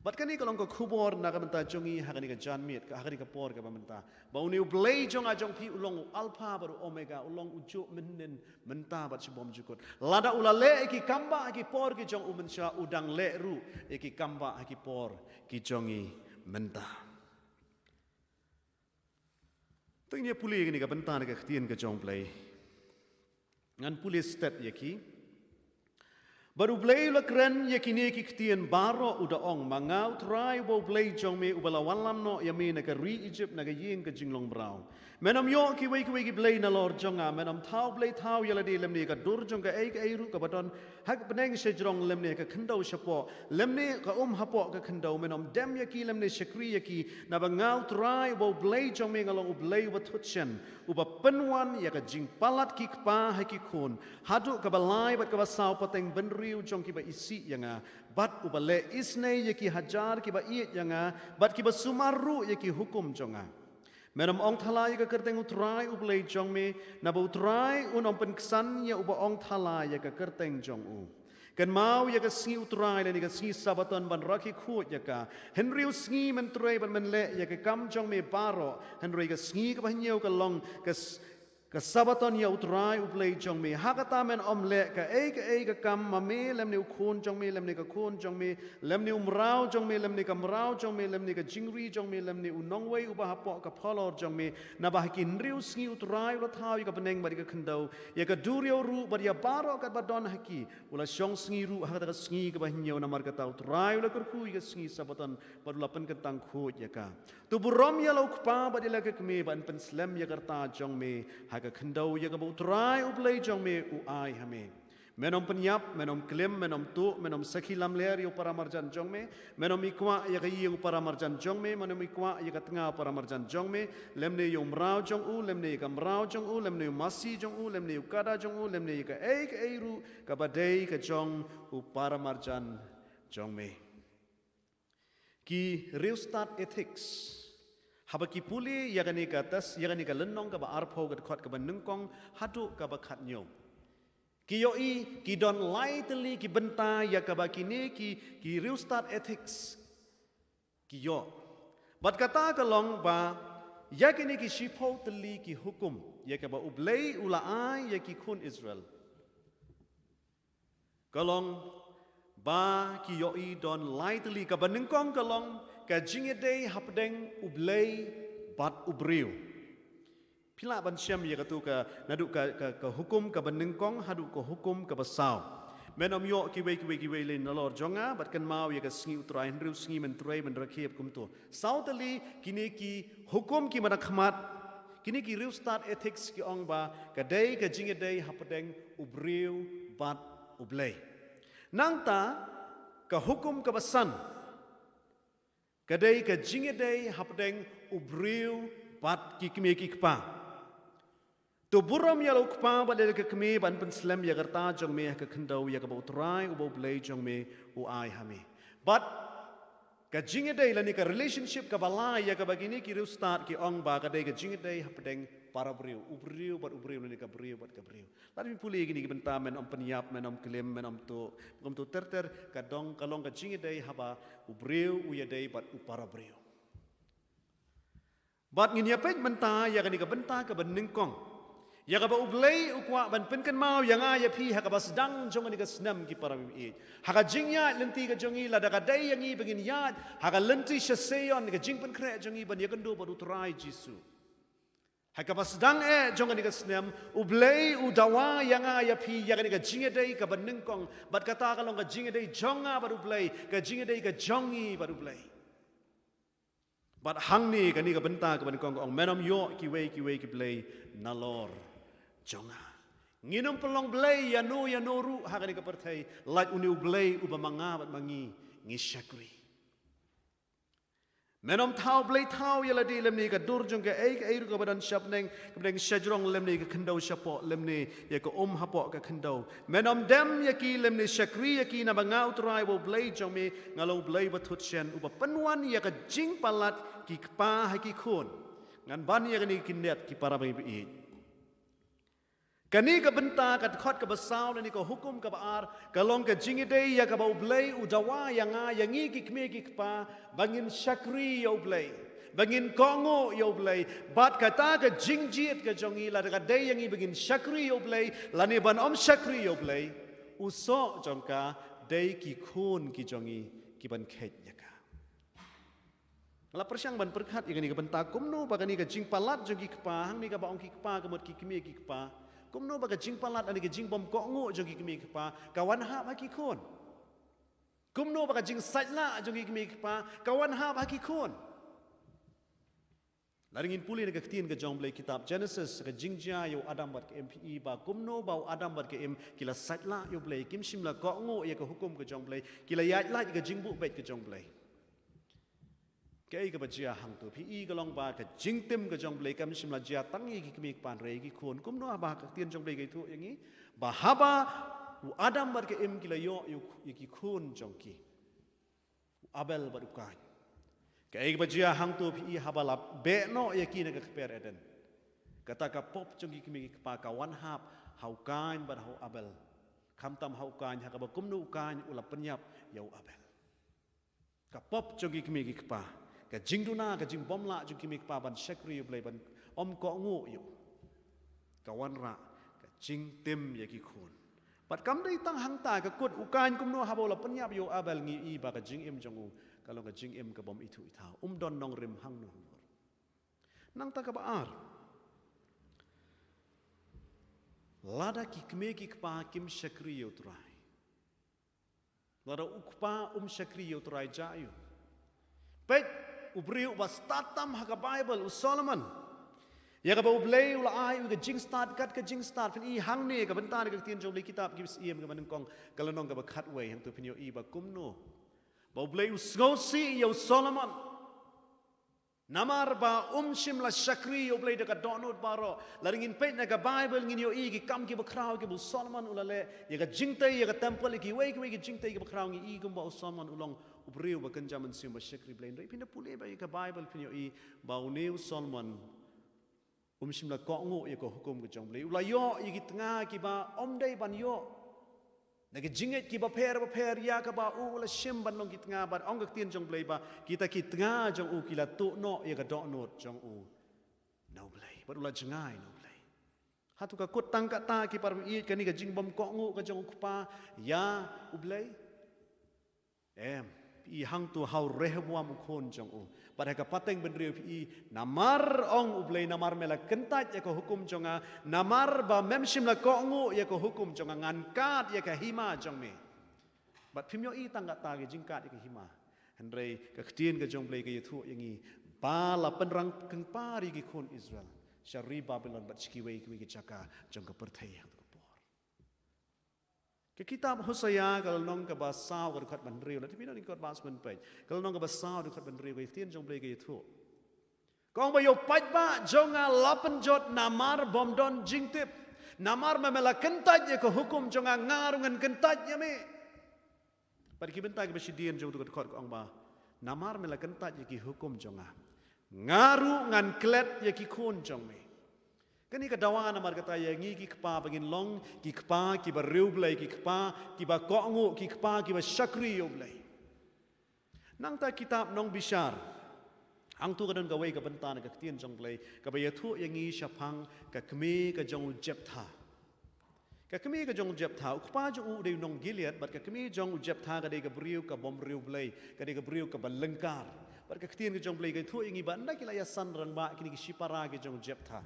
bat kani kalau ko khubor na ka mentah jongi hakani ka janmit ka hakani ka por ka mentah ba uni ublei jong ajong pi ulong alpha baru omega ulong ujuk menen mentah bat sebom jukut lada ulale ki kamba ki por ki jong umensha udang le ru ki kamba ki por ki jongi mentah tengnya puli ni ka mentah ka ktien ka jong play ngan puli stat yaki baru blei la kren yakini ki ktien baro uda ong mangau try bo blei jong me ubala walam no yami na ka ri Egypt na ka ying ka jinglong brau menam yo ki wei ki blei na lor jonga menam thau blei thau yala di lemni ka dur jong ka ei ru ka badon hak beneng se jrong lemni ka khandau shapo lemni ka hapo ka khandau menam dem yaki lemni shakri yaki na bangau try bo blei jong me ngalong blei wa thutchen uba penwan ya ka jing palat ki kpa ha ki khun hadu ka balai bat ka basau pateng benriu jong ki ba isi yanga bat uba le isne yaki hajar ki ba iet yanga bat ki ba sumaru yaki hukum jonga Menam ong thalai ka kerteng utrai ublei jong me na ba utrai unom penksan ya uba ong thalai ya ka kerteng jong u kan mau ya ka singi utrai le ni ka singi sabaton ban raki khut ya ka henriu singi mentrei ban menle ya ka kam jong me baro henri ka singi ka banyo ka long ka sabaton ya utrai ublei jong me hakata men omle ka ei ka kam mame lemni ukhon jong me lemni ka khon jong me lemni umrau jong me lemni ka mrau jong me lemni ka jingri jong me lemni unongwei uba hapo ka pholor jong me na ba kin riu sngi utrai ula thau ka peneng ba ka khandau ya ka durio ru ba ya baro ka badon haki ula shong sngi ru hakata ka sngi ka ba hinyo na mar ka tau utrai ula kurku ka sngi sabaton ba ula pen ka tang khot ya ka tu burom ya lo kpa ba dila ka kme ban pen slam ya karta jong me ka khandau ya ka ba utrai ublei jong me u ai hame menom penyap menom klem menom tu menom sakhilam ler yo para marjan jong me menom ikwa ya ka yo para marjan jong me menom ikwa ya ka tengah para marjan jong me lemne yo mrau jong u lemne ka mrau jong u lemne masi jong u lemne kada jong u lemne ka ei ru ka badai ka jong u para marjan jong me ki real start ethics haba ki puli yagani ka tas yagani ka lennong ka ba arpho ka khot ka ba nungkong hadu ka ba khat nyo ki yo ki don lightly ki benta ya ka ba kini ki real start ethics ki yo bat kata ka long ba yakini ki shipho tli ki hukum ya ka ba ublei ulai ya ki khun Israel kalong ba ki yo don lightly ka ba nungkong kalong ka jingede hapdeng ublei bat ubriu pila ban syam ya katu ka nadu ka hukum ka banengkong hadu ka hukum ka basau menom yo ki wei le nalor jonga bat kan mau ya ka sngi utrai hendru sngi mentrai menrakhep kumto sautali kini ki hukum ki mana khmat kini ki real start ethics ki ong ba kadai ka jingedai hapdeng ubriu bat ublei nang ta ka hukum ka basan kadai ka jingedai hapdeng ubriu bat ki kmi ki kpa to buram ya lok pa ba de ka kmi ban penslam ya garta jong me ka khandau ya ka ba utrai u ba ublei jong me u ai hami but ka jingedai lani ka relationship ka balai ya ka bagini ki real start ki ong ba kadai ka jingedai hapdeng para beriu, ubriu, bat ubriu, ni ka beriu, bat ka beriu. Lalu puli gini benta men om penyap, men om kelim, men om tu terter, kadong kalong ka jingi day haba ubriu, uya day bat upara beriu. Bat ngini apa benta, ya gini ka benta ka beningkong. Ya ka ba ublay ukwa ban penkan mau yang aya pi ha ka ba Sdang jong ni ka Snem ki para mi. Ha ka jingya lenti ka jongi la da ka day yang i begin yat, ha ka lenti Sawian ni ka jing pen kre jongi ban ya kendo ba utrai Jisu. Hakapas Sdang jong ni ka Snem ublay udawa yang aya pi yang ni ka jingedai ka benengkong bat kata kalong ka jingedai jonga bat ublay ka jingedai ka jongi bat ublay bat hang ni ka ni ka benta ka benengkong ong menom yo ki wei ki blay nalor jonga nginom pelong blay ya no ru ha ka ni ka pertai lat uni ublay ubamanga bat mangi ngisyakri menom thau blay thau yala di lemni ka dur jong ka ru ka badan syap neng syajrong lemni ka khendau syapo lemni ya ka hapo ka khendau menom dem ya ki lemni syakri ya ki na bangau trai bo blay jong me ngalong blay batut shen upa penwan ya ka jing palat ki kpa ha ki khun ngan ban ya ni kinet ki para bi kani ka benta ka khot ka basau ni ka hukum ka baar kalong ka jingidei ya ka ba ublay udawa yang yangi ki kme ki kpa bangin syakri ya ublay bangin kongo ya ublay bat kata ka jingjiet ka jongi la ka dei yangi bangin syakri ya ublay lani ban om syakri ya ublay uso jongka dei ki khun ki jongi ki ban khet ya ka la persyang ban perkhat yang ni ka benta kumno bagani ka jing palat jongi kpa hang ni ka ba ong ki kpa ka mot ki kme ki kpa kumno baga jing palat ani ke jing bom kongo jogi kemi kpa kawan ha baki kon kumno baga jing sajla jogi kemi kpa kawan ha baki kon laringin puli ne kaktin ke jong blai kitab Genesis ke jingjia yo adam bat ke mpe ba kumno ba adam bat ke kila sajla yo blai kim simla kongo ya ke hukum ke jong blai kila yat la ke jing bu bet ke jong blai kei ka bajia hang tu pi ka long ba ka jingtim ka jong blai kam simla jia tangi ki kmi pan re ki khon kum no ba ka tien jong blai ke tu yangi ba haba u adam bar ke em kila yo ki khon jong ki abel bar ukai kei ka bajia hang tu pi haba la be no ya ki na ka per eden kata ka pop jong ki kmi pa ka wan hap hau kain bar hau abel kam tam hau kain ha ka ba kum no kain ula penyap yau abel ka pop jong ki kmi ki pa ka jingduna ka jing bomla jung kimi pa ban syakri blai ban om ko ngo yo ka wanra ka jing tim ya ki khun pat kam dei tang hang ta ka kut ukan kum no habola penyap yo abel ngi i ba ka jing em jong u kalong ka jing em ka bom itu itha don nong rim hang no nang ta ka ba ar lada ki kme ki pa kim syakri yo trai lada ukpa syakri yo trai ja yo pet ubriu was tatam ha Bible u Solomon ya ka ba ublei ula ai u ka jing start kat ka jing start pin i hang ne ka benta ka tien jom le kitab gibs iem ka manung kong kalanong ka ba khat way hang tu pin yo i ba kumno ba ublei u sgosi yo Solomon namar ba shimla syakri yo ublei ka donut baro laringin pet na ka Bible ngin yo i ki kam ki ba kraw ki bu Solomon ula le ya ka jingtai ya ka temple ki way ki jingtai ki ba kraw ngi i gum ba Solomon ulong ubriu ba kan jaman sim ba syakri blain rei pinda pule ba ka Bible pin yo i ba uneu Solomon shimla ko ngo ya ko hukum ke jong blai ula yo i ki tengah ki ba dei ban yo na ke jinget ki ba per ya ka ba ula shim ban long ki tengah ba ong ka tien jong blai ba kita ki tengah jong u ki la tu no ya ka do not jong u no blai ba ula jengai no blai hatu ka kut tang ka ta ki par i ka ni ka jing bom ko ngo ka jong pa ya u blai i hang tu hau rehbuam khon jong u pada ka pateng benriu pi namar ong ublei namar mela kentat ya ko hukum jonga namar ba memsim la ko ngu ya ko hukum jonga ngan kat ya ka hima jong me bat phimyo i tangga ta ge jingkat ya ka hima handrei ka ktien ka jong blei ka yathu yangi ba la penrang keng pari ki khon Israel syari Babylon bat skiwei ki jaka jong ka perthai hang ka por ke kitab Hosea kalau nong ka basau ka khat ban riu la ti pin ni kot bas ban pe kalau nong ka basau du khat ban riu ka tien jong ble ka thu kong ba yo pat ba jong a lapen jot namar bom don jingtip namar memela kentaj ye ko hukum jong a ngarungan kentaj ye me par ki bentai ka basidian jong du khat ko ong ba namar mela kentaj ye ki hukum jong a ngaru ngan klet ye ki khun jong me kani ka dawan amar kata ye ngi ki kpa bagin long ki kpa ki ba riu blai ki kpa ki ba ko ngu ki kpa ki ba shakri yo blai nang ta kitab nong bishar ang tu kadon ka wei ka bentan ka tien jong blai ka ba ye thu ye ngi shapang ka kme ka jong jeptha ka kme ka jong jeptha ukpa jo u de nong gilead bat ka kme jong jeptha ka de ka briu ka bom riu blai ka de ka briu ka ba lengkar bat ka tien ka jong blai ka thu ye ngi ba nda ki la ya san ran ba kini ki shipara ka jong jeptha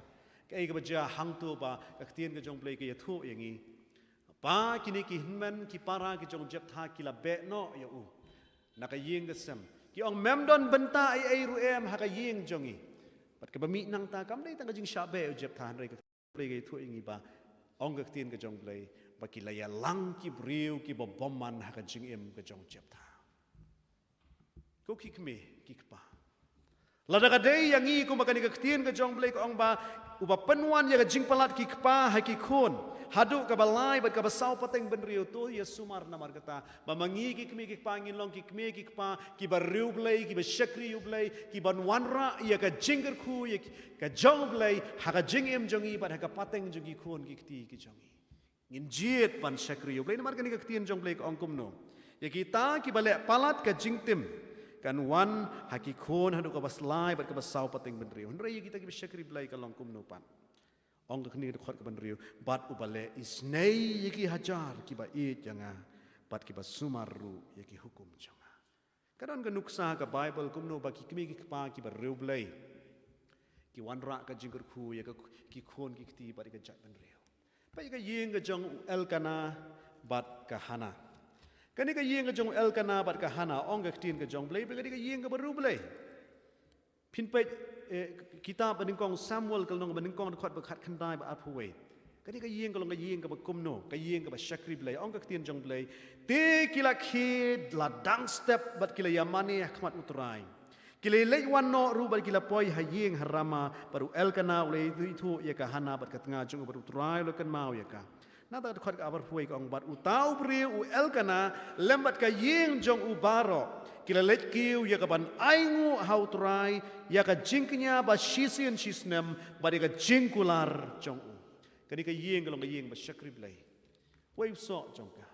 cái cái bây giờ hang tu ba các tiên cái trong plei cái thu yang ini ba kini ki hinman ki para ki trong jep tha ki la be no ya u na ka yeng cái sem ki ong mem don benta ai ru em ha ka yeng jong i pat ka ba mi nang ta kam dei ta ka jing sha be jep tha rei ka plei cái thu yang i ba ong các tiên cái trong plei ba ki la ya lang ki briu ki bo bomman ha ka jing em cái trong jep tha ko ki kme ki pa lada ka dei yang i ko makani ka tien ka jong plei ko ong ba uba penuan ya ka jing palat ki kpa ha ki khun hadu ka balai bat ka basau pateng ben riu tu ya sumar namar kata ba mangi ki kmi ki kpa ngin long ki kme ki kpa ki ba riu blai ki ba shakri yu blai ki ban wanra ya ka jinger khu ya ka jong blai ha ka jing em jongi bat ha ka pateng jongi khun ki kti ki jongi ngin jiet ban shakri yu blai namar ka ni ka tien jong blai ka ong kum no ya kita ki bale palat ka jing tim kan wan haki khon hadu ka baslai bat ka basau pateng ben riu hnrei kita ki shakri blai ka long kum no pan ong ka khni khot ka ben riu bat ubale isnei ki hajar ki ba e janga bat ki basumaru ye ki hukum janga kadon ka nuksa ka bible kum no ba ki kmi ki pa ki ba riu blai ki wan ra ka jingkur khu ye ka ki khon ki kti bat ka jat ben riu pa ka yeng ka jong elkana bat ka hana kani ka yeng ka jong elkana bat ka hana ong ka tin ka jong blai kani ka yeng ka baru blai phin pe kitab baning kong samuel kal nong baning kong khot ba khat khandai ba aphuwe kani ka yeng ka long ka yeng ka ba kumno ka yeng ka ba shakri blai ong ka tin jong blai te kila khid la dang step bat kila yamani khmat utrai kila lei wan no ru bat kila poi ha yeng harama baru elkana ule thu ye ka hana bat ka tanga jong baru utrai lo kan mau ye ka nada khot ka abar phuai kong bat utau bri u elkana lembat ka yeng jong u baro kila let kiu ya ka ban aingu hau trai ya ka jingknya ba shisian shisnem ba ka jingkular jong u kani ka yeng ka long ka yeng ba shakri blai wai so jong ka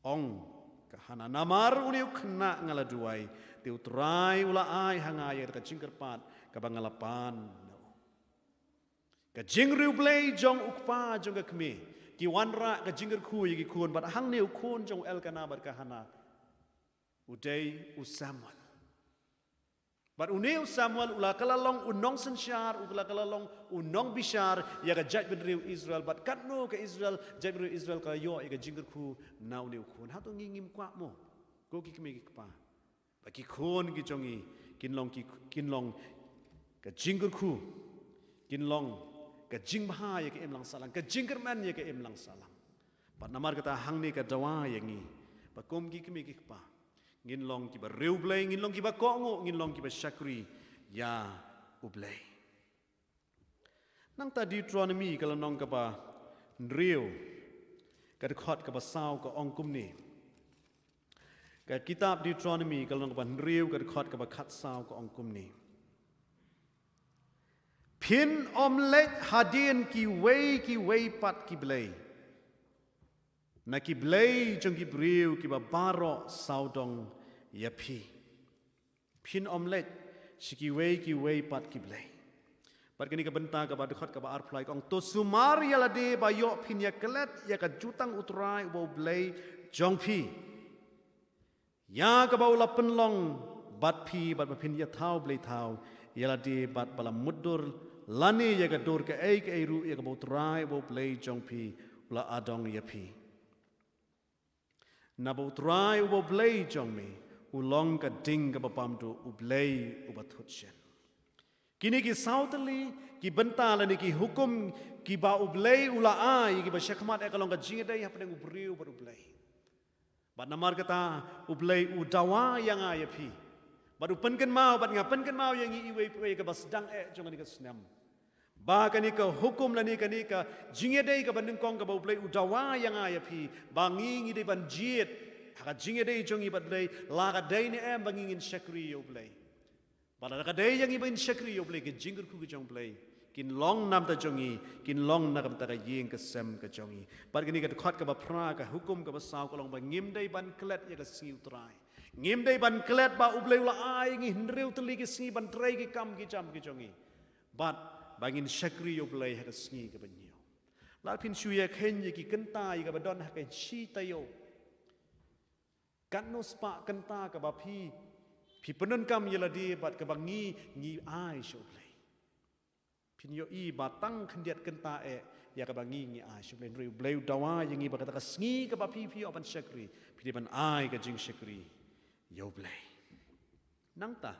ong ka hana namar uni khna ngala duwai te utrai ula ai hanga ya ka jingker pat ka bangalapan ka jingriu blai jong ukpa jong ka kme ki wanra ka jingr khu yi ki khun bat hang neu khun jong elkana bat ka hana udai u samuel bat uneu samuel ula kala long unong sensyar ula kala long unong bishar ya ka jat ben riu israel bat katno ka israel jat ben riu israel ka yo ka jingr khu nau neu khun ha to ngingim kwa mo ko ki kme ki pa ba ki khun ki jongi kin long ka jingr khu kin long ka jing baha ya ka em lang salang ka jingkerman ya ka em lang salang pat namar kata hang ni ka dawa yangi pa kom ki kmi ki pa ngin long ki ba riu blai ngin long ki ba ko ngo ngin long ki ba shakri ya ublai nang ta Deuteronomy kala nong ka ba riu ka khot ka ba saw ka ong kum ni ka kitab Deuteronomy kala nong ka ba riu ka khot ka ba khat saw ka ong kum ni pin omlet hadin ki wei pat ki blai na ki blai jong ki briu ki ba baro saudong yapi pin omlet ki wei pat ki blai pat kini ka benta ka ba khot ka ba arplai kong to sumar ya lade ba yo pin ya kelet ya ka jutang utrai bo blai jong pi ya ka ba ula penlong bat pi bat pin ya thau blai thau ya lade bat bala mudur lani ya ka dor ka ai ru ya ka bo trai bo play jong pi la adong ya pi na bo trai bo play jong mi u long ka ding ka ba pam tu u play u ba thut shen Kini ki sautali ki benta lani ki hukum ki ba ublay ula ay ki ba syakmat kalong ka jingday hapdeng ubriu bar ublay. Bat namar kata ublay udawa yang ay pi. Bat upenken mau bat ngapenken mau yang iwe ka ba Sdang jong ni ka Snem. Ba kani ka hukum lani kani ka jingday ka bandeng kong ka ba ublay udawa yang ay pi. Bangi ngi de ban jiet ha jingday jong i bat lay la ka dai ni bangingin syakri ublay. Pada kadai yang ibain syakri yo play ke jinggur ku jong play kin long nam ta jongi kin long na kam ta ka yeng ke sem ke jongi par kini ka khot ka ba pra ka hukum ka ba saw ka long ba ngim dai ban klet ya ka siu trai ngim dai ban klet ba ublei ula ai ngi hinreu teli ke si ban trai ke kam ki jam ke jongi bat bangin syakri yo play ha ka sngi ka ban nyo la pin shu ya khen ye ki kenta ye ka ba don ha ka chi ta yo kan no spa kenta ka ba phi Pi penun kam yeladi bat kebangi ngi ai shoplay. Pin yo I batang kendiat kenta ya kebangi ngi ai shoplay. Reu bleu dawa yang I bakata kasngi ke bapi pi opan syakri. Pi ban ai ke jing syakri. Yo blay. Nangta.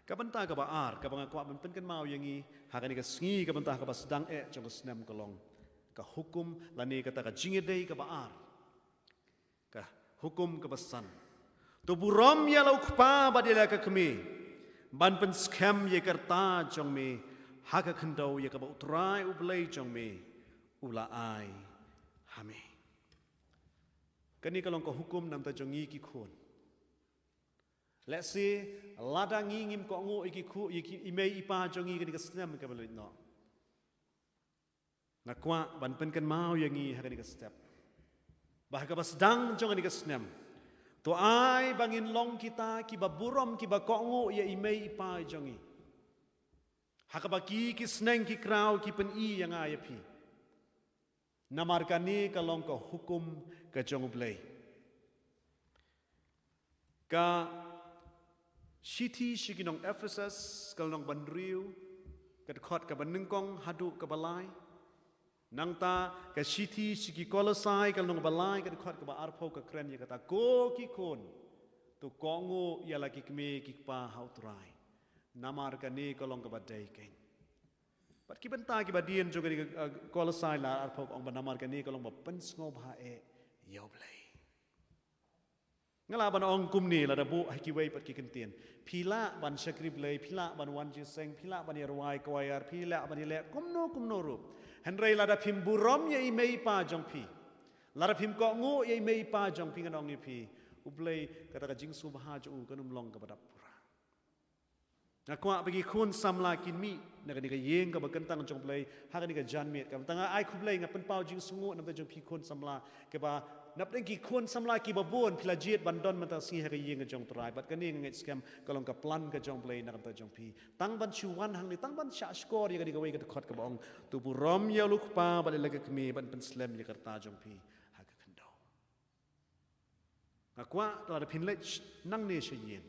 Kabenta ka ba ar ka bang kwa ben ken mau yang I hakani kasngi ka benta ka ba Sdang jong Snem kolong. Ka hukum lani kata ka jingedei ka ba ar. Ka hukum ka basan. Tu buram ya lau kpa badila ka kami ban pen scam ye kerta jong me haka khendau ye ka ba utrai ublei jong me ula ai hame kani kalong ko hukum nam ta jongi ki khon let's say ladangi ngim ko ngo iki khu iki imei ipa jongi kani ka Snem ka belit no nakwa ban pen kan mau yangi haka ni ka step bah ka ba Sdang jong ni ka Snem Tu ai bangin long kita kiba burom kiba kongo ya imei ipa jongi. Hakabaki ki sneng ki krau ki pen I yang ay pi. Namarkani kalong ko hukum ka jong blay. Ka Shiti shikinong Ephesus kalong bandriu ka khot ka banengkong hadu ka balai. Nangta ka Shiti shiki kolosai kalong balai ka khot ka ba arpho ka kren ya kata ko ki kon tu kongo ya lagi kme ki pa hautrai namar ka ni kalong ka badai kain pat ki benta ki badien jo ka kolosai la arpho ong ba namar ka ni kalong ba pensngo ba yo blai ngala ban ong kumni la da bu ki wei pat ki kentien pila ban syakri blai pila ban wan jiseng pila ban yarwai kwayar pila ban ile kumno rup Henry lada pim burom ye imei pa jong pi. Lada pim ko ngo ye imei pa jong pi nganong ni pi. Ublei kata ka jing subha jo kanum long ka badap pura. Nakwa bagi kun samla kin mi nak ni ka yeng ka bakentang jong blei ha ka ni ka jan met ka tanga ai ku blei ngapen pau jing sungu nam ta jong pi kun samla ke ba nap deng ki kun samla ki babon pila jiet bandon mata si ha ka yeng ka jong trai bat ka ni ngai scam kalong ka plan ka jong blei nak ta jong pi tang ban chuan hang ni tang ban sha score ye ka ni ka wei ka khot ka bong tu burom ya luk pa ba le ka kmi ban pen slam ye karta jong pi ha ka khandau nakwa ta da pin le nang ne she yen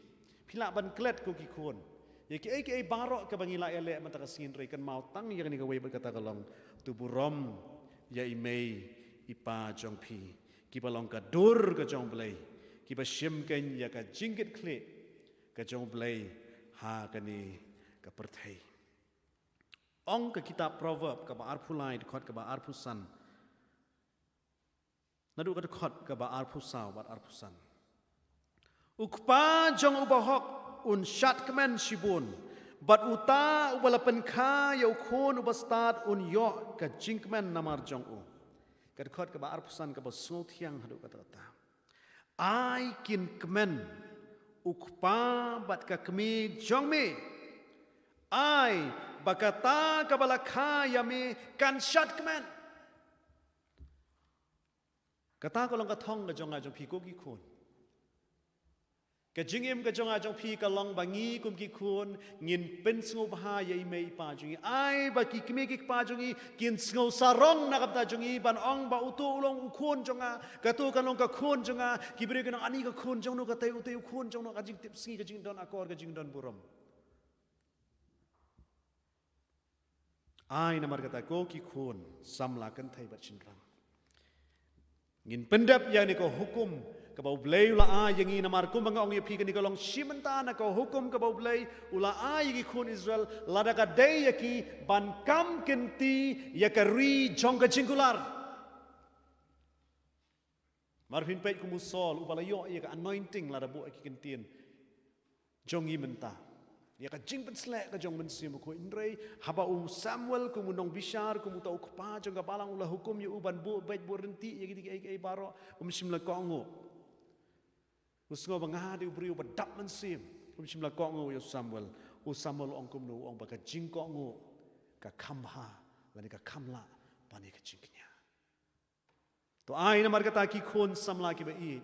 pila ban klet ko ki kun ye ki ai barok ka bangila ele mata ka sin re kan mau tang ye ka ni ka wei ba kata kalong tu burom ya imei ipa jong pi ki balong ka dur ka jong blai ki ba shim ken ya ka jingit kle ka jong blai ha ka ni ka perthai ong ka kitab proverb ka ba arphulai khot ka ba arphusan nadu ka khot ka ba arphusaw ba arphusan ukpa jong ubahok un shat kemen shibun bat uta ubala penkha yau khon ubastat un yo ka jingmen namar jong u kad khot ka ba arpusan ka ba sothiang hadu kata ta ai kin kemen ukpa bat ka kmi jong me ai bakata ka balakha ya me kan shat kemen kata ko long ka thong ka jong a jong phi ko ki khon ka jingim ka jong a jong phi ka long bangi kum ki khon ngin pen sngo bha ye me pa jing ai ba ki kme ki pa jing kin sngo sarong na ka jong i ban ong ba utu long u khon jong a ka tu ka long ka khon jong a ki bre ka ani ka khon jong no ka te u te khon jong no ka jing tip singi ka jing don akor ka jing don burom ai namar kata ko ki khon samla kan thai bat chin ram ngin pendap ya ni ko hukum kabau blay ula yang ini namar kum bangong ye pi kan ikalong simenta na kau hukum kabau blay ula yang ikun Israel lada ka day yaki ban kam kenti yakari jong ka jingkular marhin pet kumusol ubalayo ya ka anointing lada bu aki kentien jong imenta ya ka jing penslek ka jong mensim ko indrei haba Samuel ku nong bishar ku tau kpa jong ka balang ula hukum yu uban bu bet borenti ya gidi ai baro simla kongo usngo bangah di ubri ubadap mensim simla kongo ya Samuel ongkum nu ong baka jing kongo ka kamha lani ka kamla pani ka jingnya to ai na marga ta ki khon samla ki ba i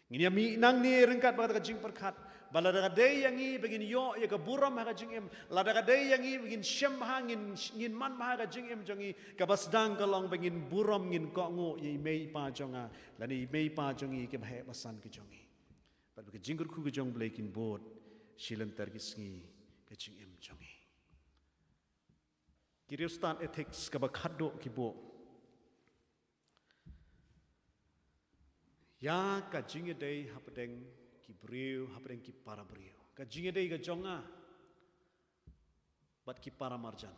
ngini mi nang ni rengkat ba ka jing perkhat balada day yang i begin yo ya ka buram ha ka jing em lada day yang i begin shem ha ngin man ma ka jing em jongi ka basdang ka long begin buram ngin ko ngo ye mei pa jonga lani mei pa jongi ke bhe basan ki jongi ba ka jingur khu ka jong blekin board shilantar ki sngi ka jing em jongi kiriustan ethics ka ba khaddo ki bo ya ka jing day hapdeng ki brio hapdeng ki para brio ka jing day ka jonga bat ki para marjan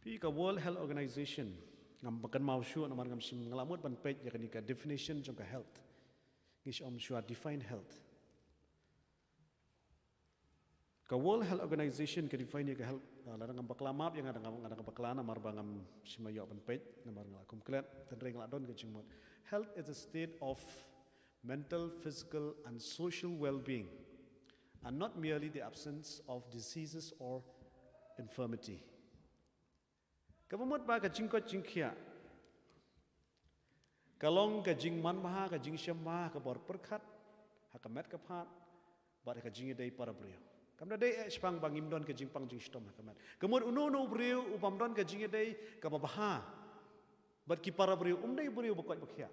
pi ka World Health Organization ngam bakan mau shu namar ngam sim ngalamut ban page ya ka definition jong ka health ngish shua define health ka World Health Organization ka define ka health larang ngam baklamap yang ada ngam baklana mar bangam simayo ban page namar ngalakum klet tan reng ladon ka jingmot health is a state of mental, physical and social well-being and not merely the absence of diseases or infirmity. Kabamot ba ka jingkot jingkhia kalong ka jingman maha ka jingsyam maha ka bor perkhat ha ka met ka phat ba ka jingi dei para brio kamda dei spang bangim don ka jingpang jingstom ha ka met kamot unu brio upam don ka jingi dei ka babaha bat ki para brio dei brio bokot bakhia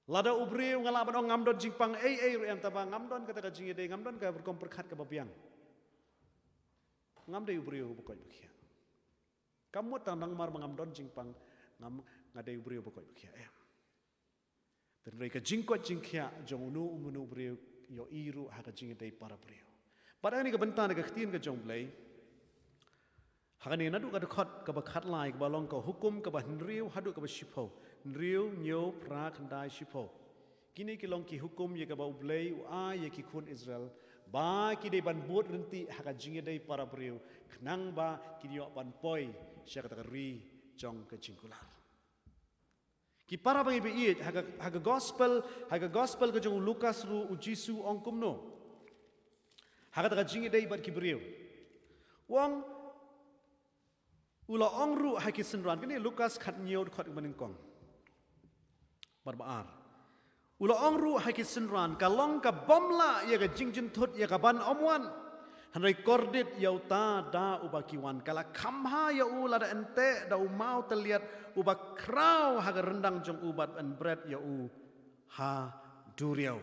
lada ubrio ngala ban ngam don jingpang ai em taba ngam don ka ta ka jingi dei ngam don ka berkom perkhat ka babiang ngam dei ubrio bokot bakhia kamu tandang mar mangam don jingpang ngam ngadai ubrio bokoi bakhia em dan mereka jingkot jingkhia jong unu umunu brio yo iru ha ka jingdai para brio pada ni ka bentan ka khtin ka jong blai ha ni nadu ka khot ka bakhat lai ka balong ka hukum ka ba nriu hadu ka ba shipho nriu nyo pra khandai shipho kini ki long ki hukum ye ka ba blai a ye ki khun Israel ba ki dei ban bot renti ha ka jingdai para brio khnang ba ki yo ban poi sya kata ri jong ke jingkular ki para bangi be it haga gospel ke jong Lukas ru ujisu ongkum no haga ta jingi dei bat ki brio wong ula ong ru ha ki sinran kini Lukas khat nyod khot maning kong barbaar ula ong ru ha ki sinran kalong ka bomla ya ga jingjin thut ya ga ban omwan hanai kordit yauta da ubakiwan kala kamha ya u lada ente da umau terlihat ubak krau haga rendang jong ubat and bread ya u ha duriau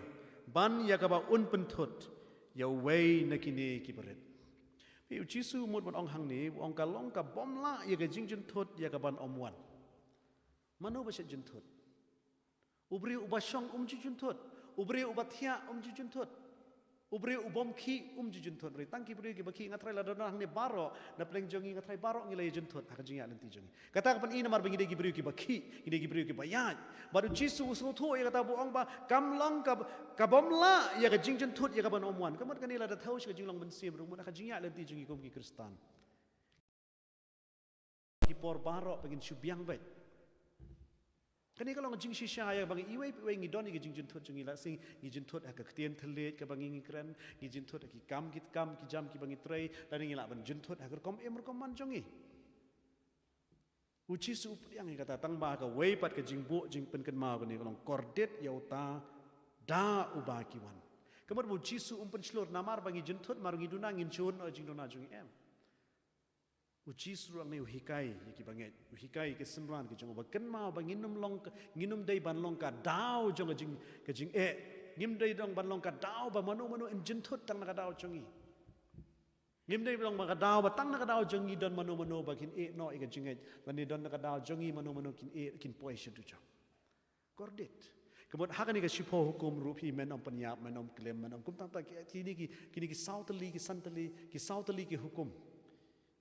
ban ya kaba un pentut ya wei nakini kibaret pi ujisu mut ong hang ni ong kalong ka bomla ya ga jingjun thut ya ka ban omwan manu baset jun thut ubri ubashong jujun thut ubri ubathia jujun thut ubri ubom ki jujun thot ri tangki bri ki baki ngatrai la dona hang ne baro na pleng jongi ngatrai baro ngilai jun thot ha jinga nanti jongi kata kapan ina mar bangi de ki bri ki baki ide ki bri ki bayat baru jisu usu tho ya kata buong ba kamlong ka bomla ya ka jingjun thot ya ka ban omwan kamat kanila da thau shi jinglong ban sim rumun ha jinga nanti jongi kom ki kristan ki por baro pengin syubiang bet kani kalau ngajing shisha ya bang iwe ngi don ngi jingjun thot jingi la sing ngi jin thot ka ktien thalet ka bang ngi kren ngi jin thot ki kam ki jam ki bang trei dan ngi la ban jin thot ha kom man jongi uchi su yang kata tang ba ka wei pat ka jingbo jing pen kan ma ni kalau kordet yauta da ubaki wan kamar bu jisu pen slor namar bang jin thot mar ngi duna ngin chon jing dona jongi em ucis ruang ni uhikai ki banget uhikai ke semran ke jong baken ma banginum long nginum dei ban long ka dau jong ke jing ngim dei dong ban long ka dau ba manu enjin thut tang na ka dau jongi ngim dei long ba ka dau ba tang na ka dau jongi don manu ba kin no ke jing lan ni don na ka dau jongi manu kin kin poi shu tu jong kordit kemudian hak ni ke sipo hukum rupi menom penyap menom klaim menom kum tang kini ki sauteli ki santeli ki sauteli ki hukum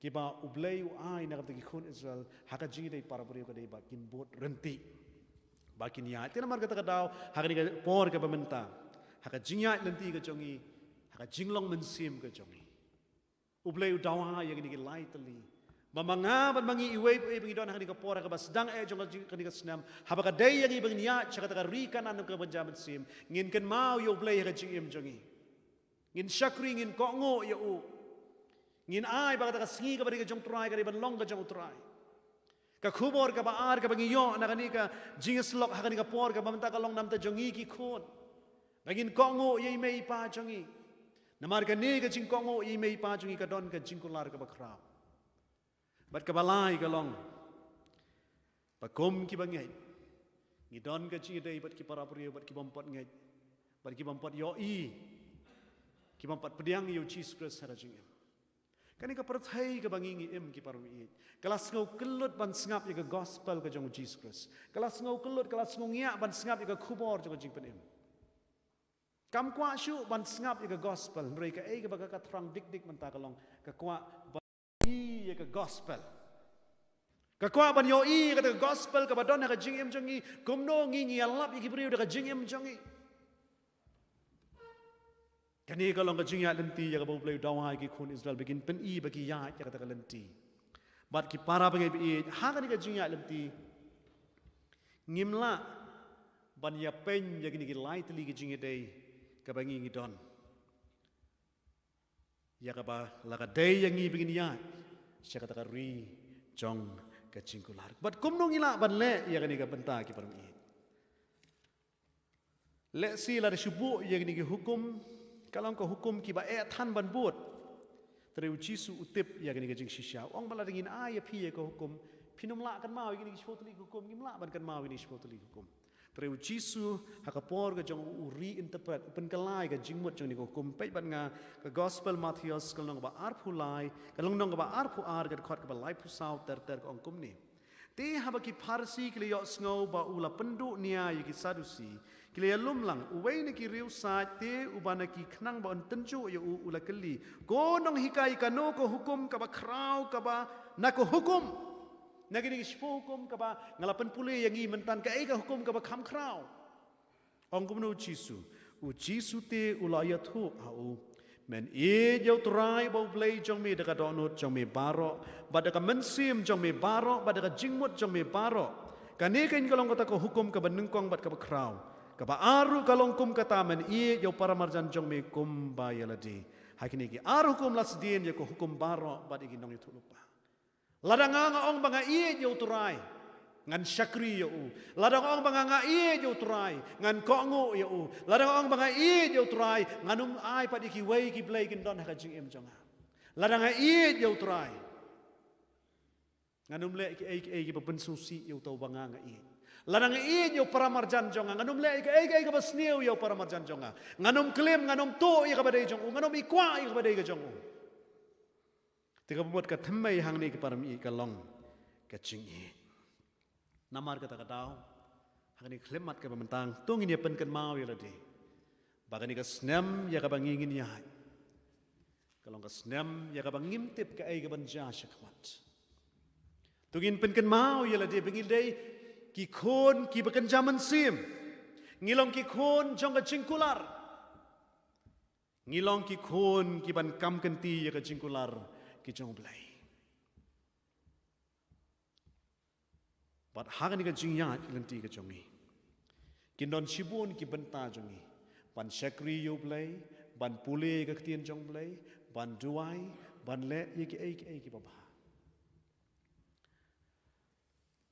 ki ba ublei u ai na ki khun Israel hak jingi dei para beri ka dei ba kin bot renti ba kin ya tina mar kata kadau hak ni ke por ke pemerintah hak jingi lenti ke jongi hak jinglong mensim ke jongi ublei u dawa yang ni ki laiteli Mamanga ban mangi iwe bengi don hani kapora ka Sdang jong ka ni Snem haba ka day yang ibeng niya chaka ka rikan anu ka banjaman sim ngin ken mau yo play ka jingim jongi ngin shakri ngin kongo yo u ngin ai ba ka singi ka bari ka jong try ka ban long ka jong try ka khubor ka ba ar ka bengi yo na kani ka jingislok ha kani ka por ka bamta ka long nam ta jongi ki khon ngin kongo ye mei pa jongi namar ka ni ka jing kongo ye mei pa jongi ka don ka jingkular ka ba khrap Bat kabalai kalong, pakom ki bangai, ngidon ka cingidai bat ki parapuri bat ki bampot ngai, bat ki bampot yo ki bampot pediang yo Jesus hara jingem. Kani ka perthai ka bangi em ki parumi. Kelas ngau kelut ban sengap ya ka gospel ka jong Jesus. Kelas ngau kelut kelas ngau ngia ban sengap ya ka khubor jong jing penem. Kam kwa syu ban sengap ya ka gospel, mereka ka baga ka terang dik menta kalong ka kwa ya ka gospel ka kwa ban yo ka ka gospel ka badon ka jingim jongi kumno ngi alap iki brio ka jingim jongi kani ka long ka jingya lenti ya ka bo play dawa ki khun Israel begin pen bagi ya ka ta lenti bat ki para bangai bi ha ka ni ka jingya lenti ngimla ban ya pen ya ki lightly ki jingi dei ka bangi ngi don ya ka ba la ka dei yang ngi begin ya siya kata ri jong ka jingkular bat kumnong ila ban le ya kani ka benta ki parum i le si la subu ya kani ki hukum kalang ka hukum ki ba than ban buat tere jisu utip ya kani ka jing shisha ong bala dingin ya pi ya ka hukum pinum la kan mau kani ki spotli hukum ngimla ban kan mau kani spotli hukum tere jisu hakapor ka jong uri interpret pen kalai ka jingmut jong ni ko hukum pe ban nga ka gospel Matthias kalong ba arpu lai kalong nong ba arpu ar ka khot ka ba lai pu sau ter ka ongkum ni te haba ki parsi ki le yo sngo ba ula pendu nia yi ki sadusi ki le lumlang uwei ni ki riu sa te ubana ki khnang ba tenju yo ula keli go nong hikai ka no ko hukum ka ba krau ka ba na ko hukum Nagini ispo hukum ka ba ngalapan pule yang i mentan ka ega hukum ka ba kham krau ong kum no jisu te ulayat hu au men yo trai bo play jong me daga donut jong me baro badaka mensim jong me baro badaka jingmut jong me baro kane kain kalong kata ko hukum ka ba nengkong bat ka ba krau ka ba aru kalong kum kata men yo paramarjan jong me kum ba yaladi hakini ki aru hukum lasdien yo ko hukum baro badiki nong itu lupa Ladang ong banga yo turai ngan syakri yo ladang ong banga yo turai ngan kongo yo ladang ong banga yo turai nganum ai padi ki wei ki play kin don ha jing em jonga ladang yo turai nganum le ki ben susi yo tau banga ladang yo paramarjan jonga nganum le ki basniu yo paramarjan jonga nganum klaim nganum to yo ka badai jong nganum ikwa yo ka badai ka jong Tiga buat kat Thymmai hang ni keparam i kalong kacing i. Namar kata kadau hang ni klemat ke pementang tung ini penken mau ya ladi. Bagan ni ka Snem ya ka bangingin ya. Kalong ka Snem ya ka bangimtip ka ai ka banja syakmat. Tungin penken mau ya ladi bengil dei ki khon ki bakan jaman sim. Ngilong ki khon jong ka jingkular. Ngilong ki khon ki ban kam kenti ya ka jingkular. Ki jong blai. Bat hagan ka jingya lenti ka jongi. Kindon shibun ki benta jongi. Ban syakri yo blai, ban pule ka ktien jong blai, ban duwai, ban le ye ki ai ki baba.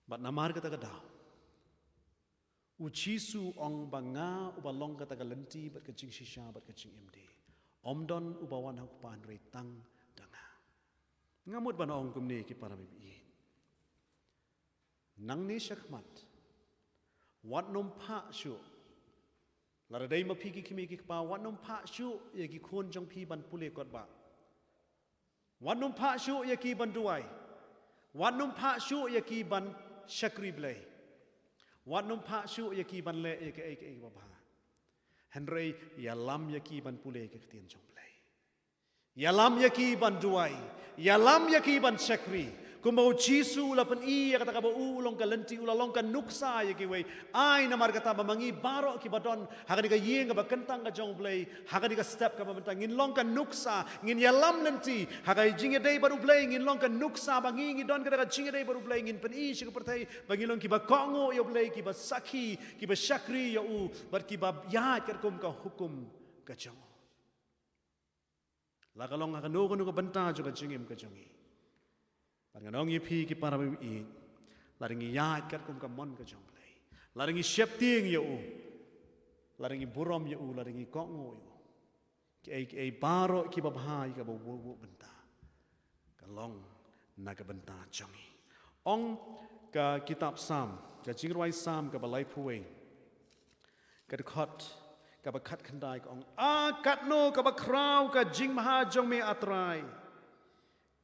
Bat namar kata ka daw. Uchisu ong banga ubalong kata ka lenti bat ka jing shisha bat ka jing MD. Omdon ubawan hak pan retang ngamut ban ong kumni ki para bibi nang ni syakmat wat nom pha shu lara dai ma phi ki kimi ki pa wat nom pha shu ye ki khon jong phi ban pule kot ba wat nom pha shu ye ki ban duwai wat nom pha shu ye ki ban syakri blai Wat num pa shu ya ki ban le ya ke ba ba. Henry ya lam ya ki ban pule ke tien jong play. Ya lam ya ki ban duai. Ya lam ya ki ban sakri. Kumau Jisu la pen I kata kaba ulong ka lenti ulalong ka nuksa ya ki wei ai na mar kata mangi baro ki badon haga ka yeng ka kentang ka jong play haga ka step ka bentang ngin long ka nuksa ngin ya lam lenti haga jinge dei baru play ngin long ka nuksa bangi ngi don ka jinge dei baru play ngin pen I shi ka pertai bangi long ki ba kongo yo play ki ba sakhi ki ba syakri ya u bar ki ba ya ker kum ka hukum ka jong la ka long haga no ka benta jo ka jingim ka jongi Nong yepi ki para I laringi yaat kat kum kamon ka jong play laringi syap ting ya u laringi burom ya u laringi kongo ya ki ai baro ki babha ka bo benta ka long na ka benta jongi ong ka kitab sam ka Jingrwai sam ka balai puwe ka khot ka ba khat khandai ka ong kat no ka ba kraw ka jing maha jong me atrai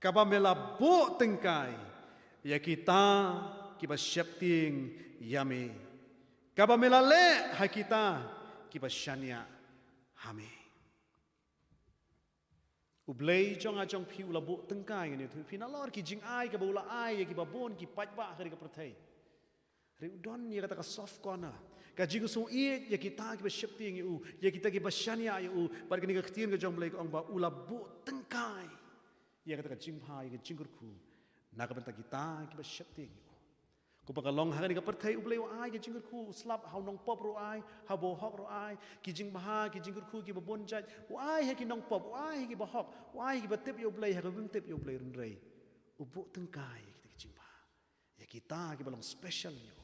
Kaba mela bo tengkai ya kita kiba syapting yame kaba mela le ha kita kiba syania hame ublei jong a jong pi ula bo tengkai ni tu pi na lor ki jing ai kaba ula ai ya kiba bon ki pat ba ka perthai ri udon ya kata ka soft corner ka jing su I ya kita kiba syapting u ya kita kiba syania u par ni ka khtin ka jong blei ong ba ula bo tengkai Ya kata jingpa ya jingurku nak benta kita kita syapting ku pakalong hagan ka perthai ublei ai ka jingurku slap hau nong pop ro ai ha bo hok ro ai ki jingpa ki jingurku ki babon jaj ai ha ki nong pop ai ki ba hok ai ki ba tip yo ublei ha ka bim tip yo ublei run rei ubu tengkai kita jingpa ya kita ki balong special yo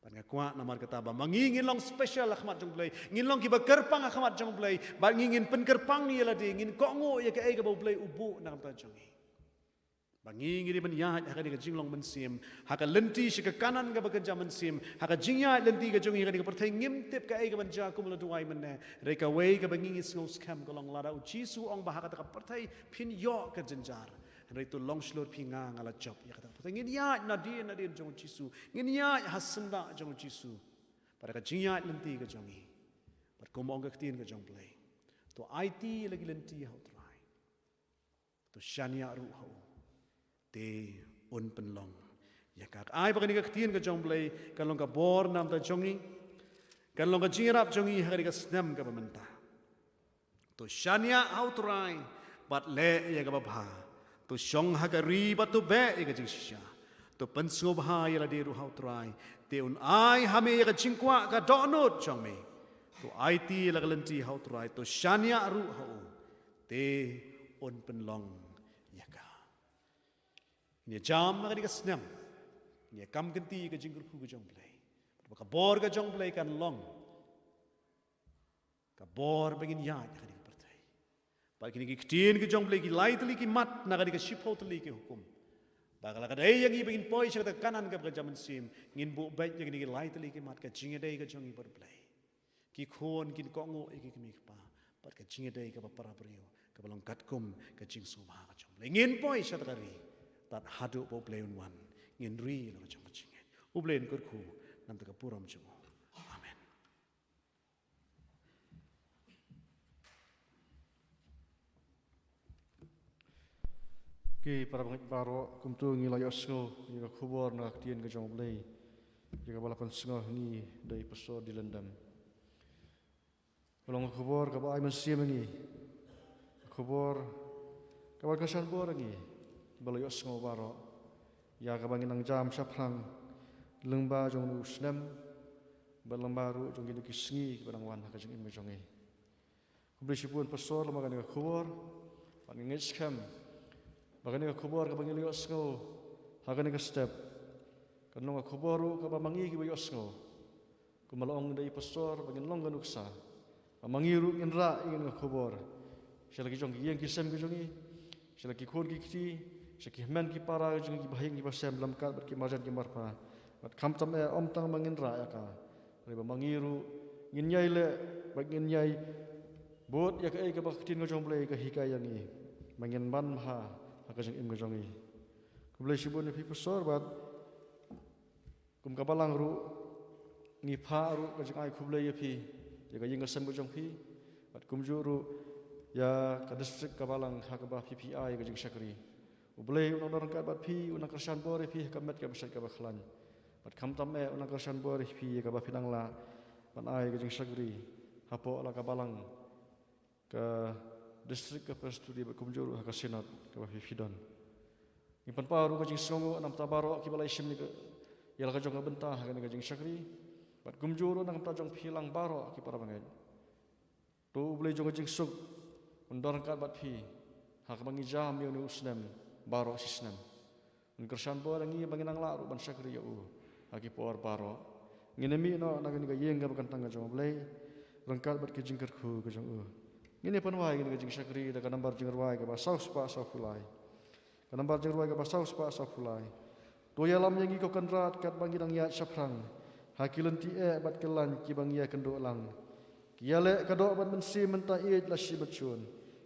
Pan kuat namar kata ba mangingin long special akhmat jong play ngin long ki ba kerpang akhmat jong play ba ngingin pen kerpang ni la di ngin kongo ya ka ai ka ba play ubu na kam ta jong ba ngingin di ban ya ha ka ni ka jinglong men sim ha ka lenti shi ka kanan ka ba ka jaman sim ha ka jingya lenti ka jong ka ni ka perthai ngim tip ka ai ka ban ja kum la duwai men ne re ka wei ka ba ngingin ngos kam ka long lada u Jisu ong ba ha ka ta ka perthai phin yo ka jenjar Hari itu long slot pinga ngala job ya kata ngin ya na dia jong Jisu ngin ya hasenda jong Jisu pada ka jingya lenti ka jongi par ko mong ka tin ka jong play to IT lagi lenti hau try to shania ru hau te un pen long ya ka ai ba ni ka tin ka jong play ka long ka bor nam ta jongi ka long ka jingrap jongi hari ka snem ka pementa to shania hau try bat le ya ka ba Tu syong hagari batu be ega jingsya. Tu pensup ha yala di ruhau trai. Te un ai hame ega jingkwa ka donut chong me. Tu IT la lenti hau trai. Tu shania ru hau. Te un penlong yaka. Ni jam ngadi ka snem. Ni kam genti ka jingkurku ka jong play. Ka bor ka jong play kan long. Ka bor begin ya ka Bagi ni kitin ki jong play ki lai tali ki mat na ka ship out tali ki hukum. Bagala ka dai yang i begin poi sa kanan ka jaman sim ngin bu baik yang ni lai tali ki mat ka jinge dai ka jong i bar play. Ki khon kin ko ngo i ki mi pa par ka jinge dai ka para brio ka balong kat kum ka jing su ma ka jong play ngin poi sa ri tat hadu po play un wan ngin ri lo ka jong jinge. Ublen kur khu nam ta ka puram jong. Ki para bangit baro kumtu ngilay osngo nga khubor na aktian ka jong blay nga balapan sngo ni dai paso di Lyndem Long khubor ka ba ay mansiam ngi khubor ka ba kasan bor ngi balay osngo baro ya ka bangin ang jam saprang lengba jong snem balang baru jong gidu kisngi barang wan ka jong im jongi kublisipun paso lama ka khubor pan ngis kam Bagani ka khubor ka bangili osngo hagani ka step kanong ka khuboru ka bamangi ki osngo kumalong dai pastor bangin long ganuksa amangiru inra ingin ka khubor sila ki jong yang kisem ki jongi sila ki khon ki kiti sila ki men ki para jong ki bahing ki pasem lam ka ki marjan ki marpa mat kham tam e om tang mangin ra ya ka re bamangiru ngin nyai le bagin nyai bot ya ka e ka baktin ka jong play ka hikayang ni mangin ban ha Hakajang im gajongi. Kumulay sibun ni pastor bat kum kabalang ru ngipa ru ka jing ai khuble ya phi ya ka jingasem bu jong phi bat kumju ru ya ka district ka Balang ha ka ba PPI ka jing sakri ublei unang dorang ka bat phi unang kersan bor phi ka met ka besat ka ba khlan bat kham tam e unang kersan bor phi ka ba pinang la ban ai ka jing sakri hapo la ka Balang ka district ka Presbyterian bat kumju ru ha ka sinat ka ba phi don ni pan pa ru ka jing songo nam tabaro ki balai sim ni ka ya ka jong ka bentah ka jing sakri bat kumju ru nang ta jong philang baro ki para bangai tu ublei jong ka jing suk undorang kat bat phi hak bangi jam yo ni usnem baro sisnem un kersan bo rangi banginang la ru ban sakri yo haki por baro nginemi no nagani ga yeng ga bakan tanga jong blai rangkat bat ki jingker khu ga jong ngini panwai ga jing sakri da ka nambar jingrwai ga ba saus pa sa fulai ka nambar jingrwai ga ba saus pa sa fulai to yalam yang ko kanrat kat bangi dang ya saprang haki lenti e bat kelan ki bangi ya kendo lang kiale kadok ban mensi menta iet la si bachun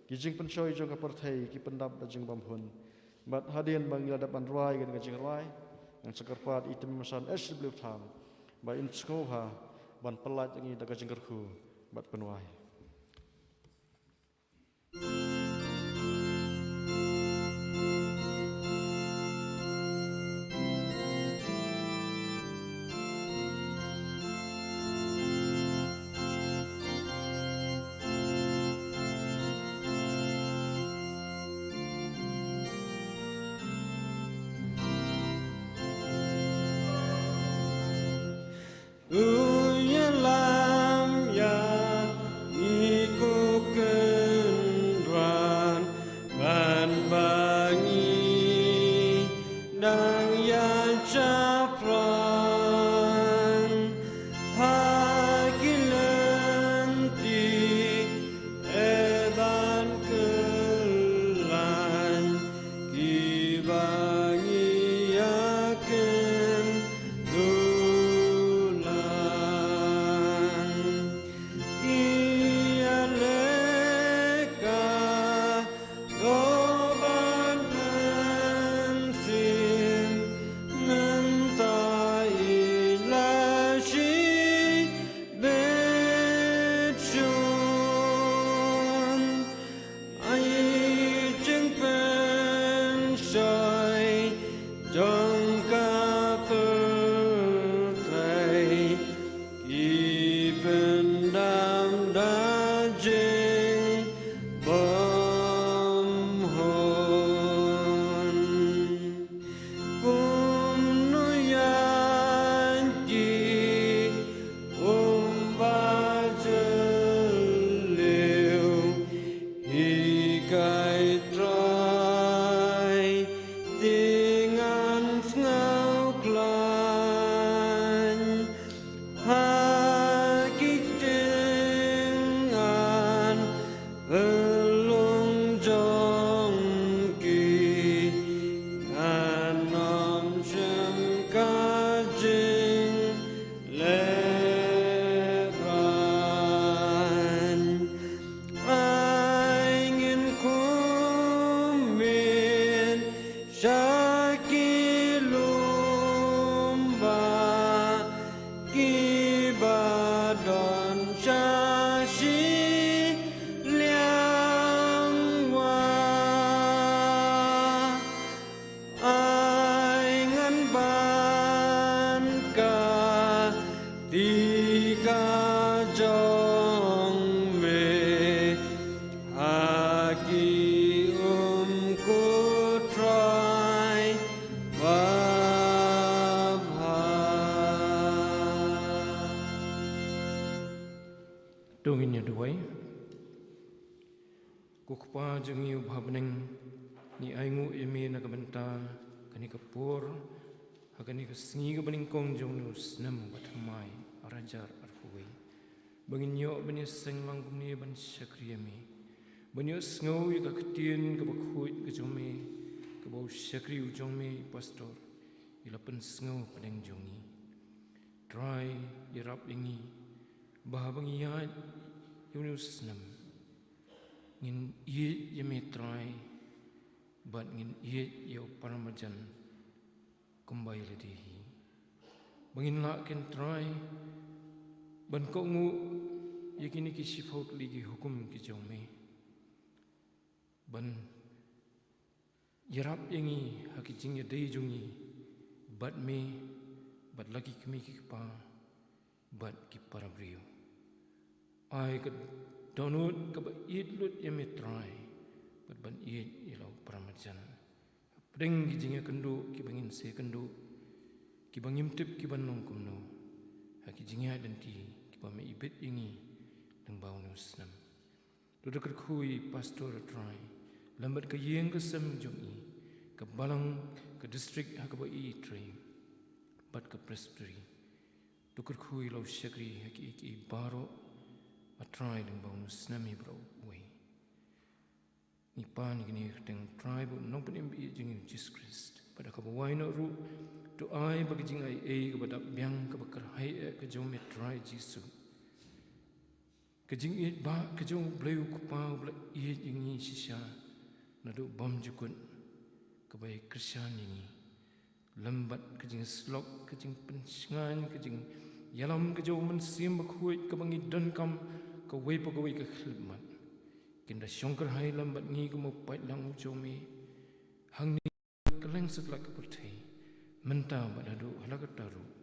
ki jing penchoi jong ka parthai ki pendap da jing bamhun bat hadien bangila da ban ruai gan ka jing ruai ang sakarpat item masan SW tham ba in skova ban pelat ngi da ka jing kerhu bat penwai Nongyalam ya ikuken ran ban bangi dang ya capran hakilanti eban kelan ki bangi yaken Dongin Duwai kukpa jengi ubhabneng ni aingu emi nakabenta kani kapur hakani kasingi kabaningkong jong Snem Thymmai arajar arhuwi banginyo bani senglang kumni ban syakriami banyo sngau ka ketien ka bakhuit ka jome ka bau syakri ujome pastor ilapan sngau padeng jongi try yarap ingi bahabangiat Yunus Snem ngin iet yame try but ngin iet yo paramajan kumbai ledehi bangin la ken try ban ko ngu yakini ki sifaut ligi hukum ki jong me ban yarap yangi haki jingya dei jungi bat me bat lagi kami ki pa bat ki parabrio ai ka donut ka ba idlut yame try bat ban id ilau paramajan pring ki jingya kendu ki bangin se kendu ki bangim tip ki ban nong kumno haki jingya dan ti ki ba me ibet yangi dang bau nu snam tu dekat kui pastor try lambat ke yeng ke sem jongi ke balang ke distrik hak ba I train bat ke presbytery tukar kui lau syakri hak I baro a try deng bau snami bro way ni pan ni teng try bu nong pen imbi jing Jesus Christ pada ka bawai no ru to ai bagi jing ai ke bada byang ke bakar hai ke jong me try Jesus ke jing it ba ke jong bleu ku pa bla I jing ni sisa nadu bom jukun kebai Kristian ini lambat kejing slok kejing pensingan kejing yalam kejauh mensim berkuat kebangi dan kam kewai pegawai ke khidmat kinda syongker hai lambat ni kemu pait lang ujomi hang ni keleng setelah kepertai mentah badadu halak taru